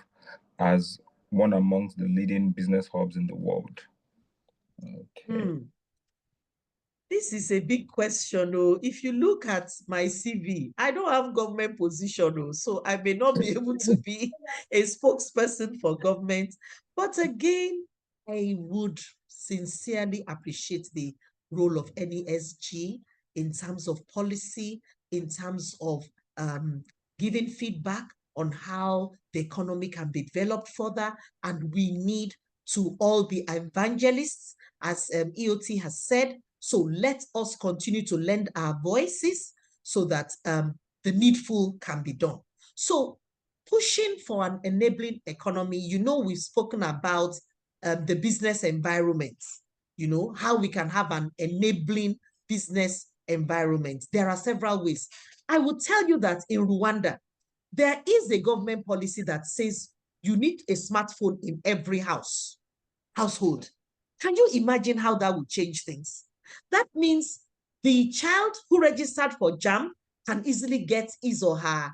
as one amongst the leading business hubs in the world. Okay. This is a big question. Oh. If you look at my CV, I don't have government position, oh, so I may not be able to be a spokesperson for government. But again, I would sincerely appreciate the role of NESG in terms of policy, in terms of giving feedback on how the economy can be developed further. And we need to all be evangelists, as EOT has said. So let us continue to lend our voices so that the needful can be done. So pushing for an enabling economy, we've spoken about the business environment, how we can have an enabling business environment. There are several ways. I will tell you that in Rwanda, there is a government policy that says you need a smartphone in every household. Can you imagine how that would change things? That means the child who registered for JAM can easily get his or her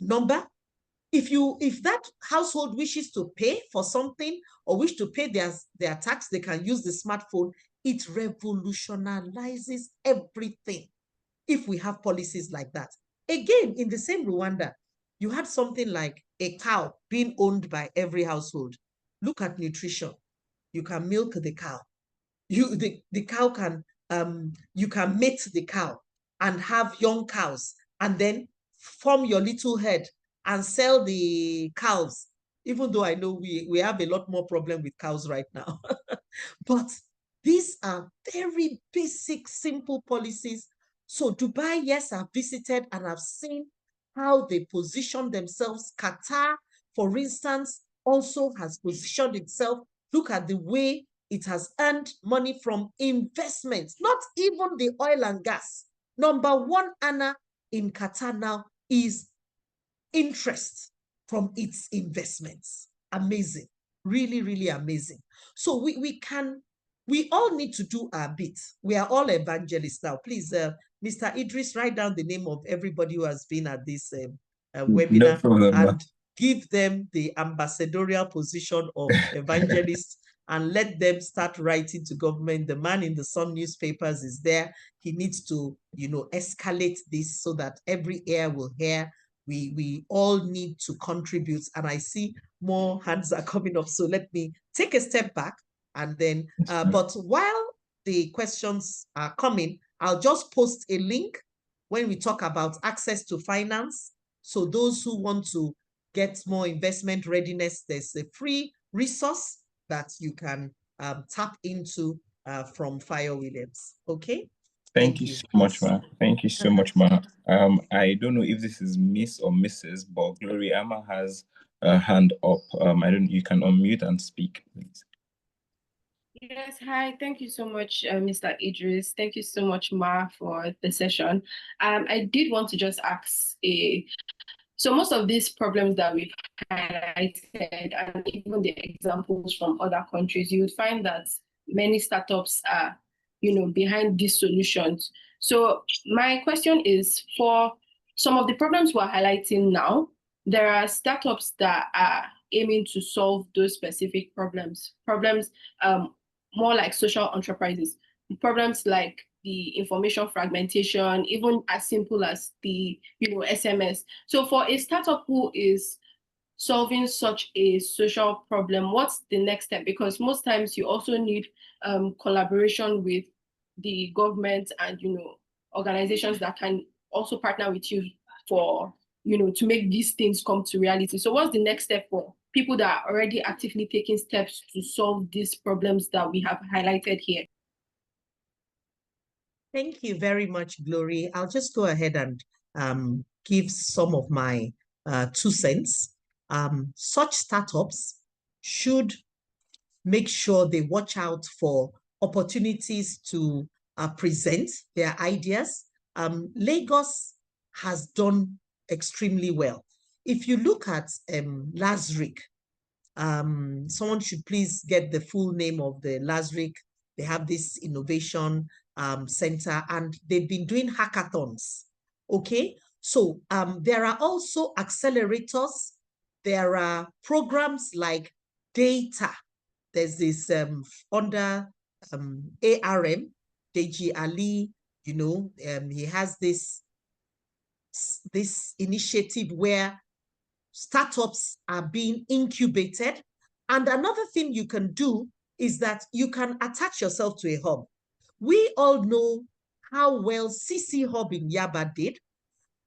number. If that household wishes to pay for something or wish to pay their tax, they can use the smartphone. It revolutionizes everything if we have policies like that. Again, in the same Rwanda, you had something like a cow being owned by every household. Look at nutrition. You can milk the cow. The cow can, you can mate the cow and have young cows and then form your little herd and sell the cows, even though I know we have a lot more problem with cows right now. But these are very basic, simple policies. So Dubai, yes, I've visited and I've seen how they position themselves. Qatar, for instance, also has positioned itself. Look at the way it has earned money from investments, not even the oil and gas. Number one earner in Qatar now is interest from its investments. Amazing. Really, really amazing. So we all need to do our bit. We are all evangelists now. Please, Mr. Idris, write down the name of everybody who has been at this webinar. No problem, and give them the ambassadorial position of evangelist and let them start writing to government. The man in the Sun newspapers is there. He needs to, escalate this so that every ear will hear. We all need to contribute. And I see more hands are coming up. So let me take a step back and then, but while the questions are coming, I'll just post a link when we talk about access to finance. So those who want to get more investment readiness, there's a free resource that you can tap into from Fayo Williams. Okay. Thank you so much, ma. Thank you so much, ma. I don't know if this is Miss or Mrs., but Gloria has a hand up. I don't. You can unmute and speak, please. Yes, hi. Thank you so much, Mr. Idris. Thank you so much, Ma, for the session. I did want to just ask so most of these problems that we've highlighted and even the examples from other countries, you would find that many startups are, behind these solutions. So my question is, for some of the problems we're highlighting now, there are startups that are aiming to solve those specific problems, more like social enterprises, problems like the information fragmentation, even as simple as the SMS. So for a startup who is solving such a social problem, what's the next step? Because most times you also need collaboration with the government and organizations that can also partner with you for to make these things come to reality. So what's the next step for people that are already actively taking steps to solve these problems that we have highlighted here? Thank you very much, Glory. I'll just go ahead and give some of my 2 cents. Such startups should make sure they watch out for opportunities to present their ideas. Lagos has done extremely well. If you look at LASRIC, someone should please get the full name of the LASRIC. They have this innovation center and they've been doing hackathons. Okay, so there are also accelerators. There are programs like data. There's this under ARM, Deji Ali, he has this initiative where startups are being incubated. And another thing you can do is that you can attach yourself to a hub. We all know how well CC Hub in Yaba did.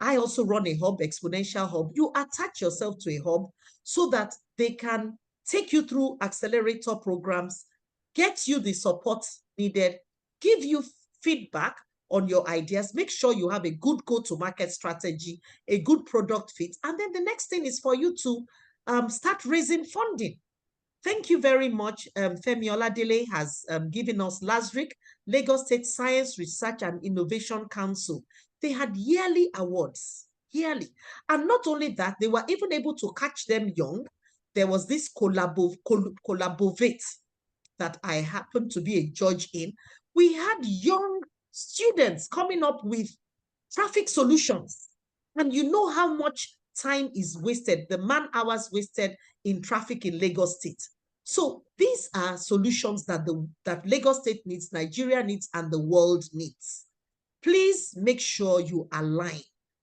I also run a hub, Exponential Hub. You attach yourself to a hub so that they can take you through accelerator programs, get you the support needed, give you feedback on your ideas, make sure you have a good go-to-market strategy, a good product fit, and then the next thing is for you to start raising funding. Thank you very much. Femi Oladele has given us LASRIC, Lagos State Science Research and Innovation Council. They had yearly awards, yearly. And not only that, they were even able to catch them young. There was this Collabovate that I happened to be a judge in. We had young students coming up with traffic solutions. And you know how much time is wasted, the man hours wasted in traffic in Lagos State. So these are solutions that Lagos State needs, Nigeria needs, and the world needs. Please make sure you align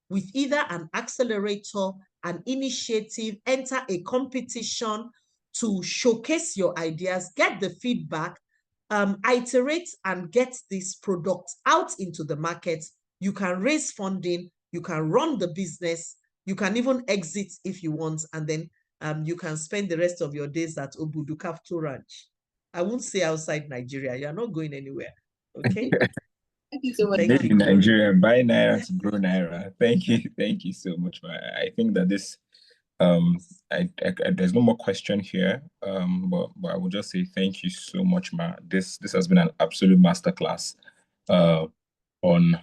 with either an accelerator, an initiative, enter a competition to showcase your ideas, get the feedback, iterate and get this product out into the market. You can raise funding, you can run the business, you can even exit if you want, and then you can spend the rest of your days at Obudu Capital Ranch. I won't say outside Nigeria. You're not going anywhere. Okay. Thank you so much. Thank you. Nigeria, buy Naira to grow Naira. Thank you so much. I think that this there's no more question here. But I will just say thank you so much, Ma. This has been an absolute masterclass on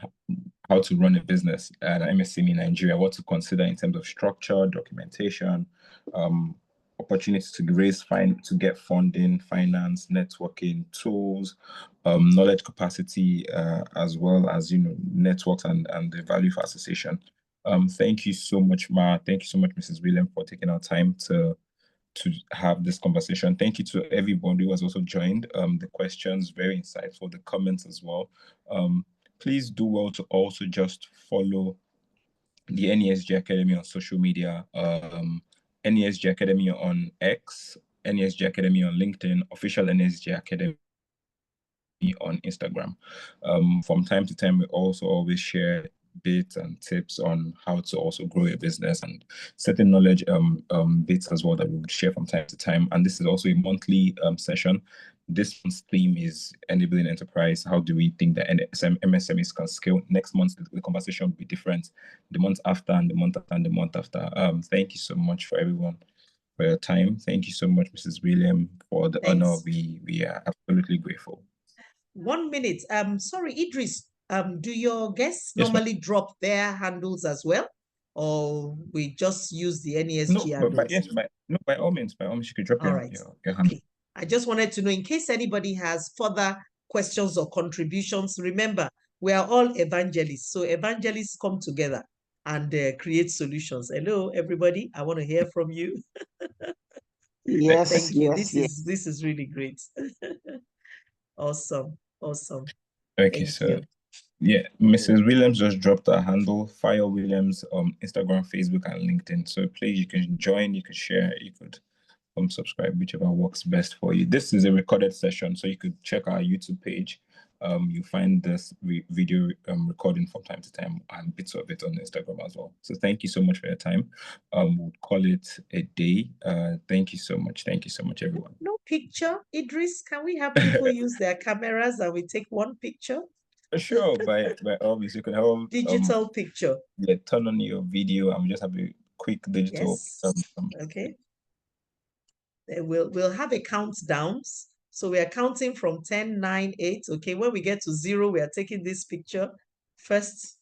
how to run a business at MSME in Nigeria, what to consider in terms of structure, documentation, opportunities to raise to get funding, finance, networking, tools, knowledge capacity, as well as networks and the value for association. Thank you so much, Ma. Thank you so much, Mrs. Williams, for taking our time to have this conversation. Thank you to everybody who has also joined. The questions, very insightful, the comments as well. Please do well to also just follow the NESG Academy on social media, NESG Academy on X, NESG Academy on LinkedIn, official NESG Academy on Instagram. From time to time, we also always share bits and tips on how to also grow your business and certain knowledge bits as well that we would share from time to time. And this is also a monthly session. This month's theme is enabling enterprise. How do we think that MSMEs can scale? Next month, the conversation will be different. The month after, and the month after, and the month after. Thank you so much for everyone for your time. Thank you so much, Mrs. Williams, for the honor. We are absolutely grateful. 1 minute. Sorry, Idris. Do your guests normally drop their handles as well, or we just use the NESG handles? By all means, you could drop your handle. Okay. I just wanted to know, in case anybody has further questions or contributions, remember, we are all evangelists. So evangelists come together and create solutions. Hello, everybody. I want to hear from you. Yes, thank you. Yes, this is really great. Awesome. Okay, yeah, Mrs. Williams just dropped her handle, Fire Williams, on Instagram, Facebook, and LinkedIn. So please, you can join, you could share, you could subscribe, whichever works best for you. This is a recorded session, so you could check our YouTube page. You find this video recording from time to time and bits of it on Instagram as well. So thank you so much for your time. We'll call it a day. Thank you so much. Thank you so much, everyone. No picture, Idris. Can we have people use their cameras and we take one picture? Sure, by obviously you can have digital picture. Yeah, turn on your video and we just have a quick digital. Yes. Okay. We'll have a countdown. So we are counting from 10, 9, 8. Okay, when we get to 0, we are taking this picture. First,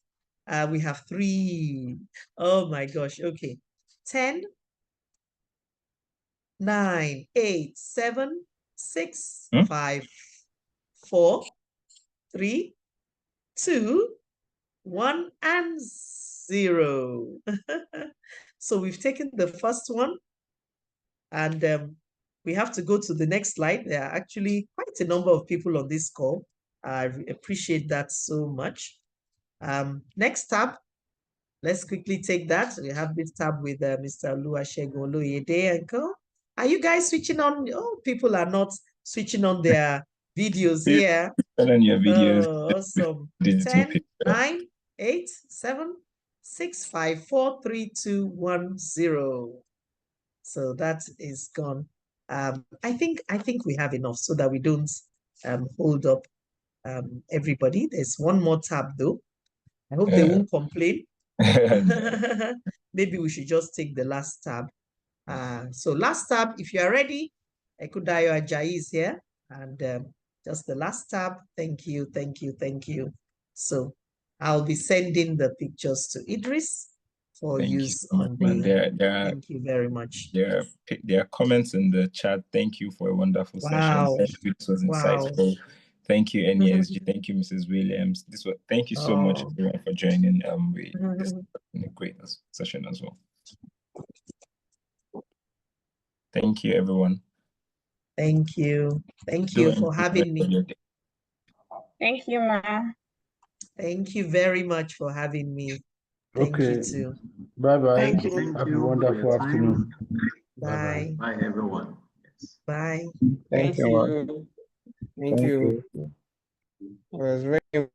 we have 3. Oh my gosh. Okay. 10, 9, 8, 7, 6, 5, 4, 3, 2, 1, and 0. So we've taken the first one, and we have to go to the next slide. There are actually quite a number of people on this call. I appreciate that so much. Next tab, let's quickly take that. We have this tab with Mr. Oluwasegun Oloyede and Co. Are you guys switching on? Oh, people are not switching on their videos here. Turn on your videos. Oh, awesome. 10, 9, 8, 7, 6, 5, 4, 3, 2, 1, 0. So that is gone. I think we have enough so that we don't hold up everybody. There's one more tab though. I hope they won't complain. Maybe we should just take the last tab. So last tab, if you are ready, Ekudayo Ajayi is here, and just the last tab. Thank you. So I'll be sending the pictures to Idris for use on the. Thank you very much. There are comments in the chat. Thank you for a wonderful session. This was insightful. Thank you, NESG. Thank you, Mrs. Williams. Thank you so much, everyone, for joining. This has been a great session as well. Thank you, everyone. Thank you for having me. Thank you, Ma. Thank you very much for having me. Thank you too. Bye-bye. Thank you. Thank Have a you for wonderful your afternoon. time. Bye. Bye, everyone. Yes. Bye. Thank you. Thank you. you. It was very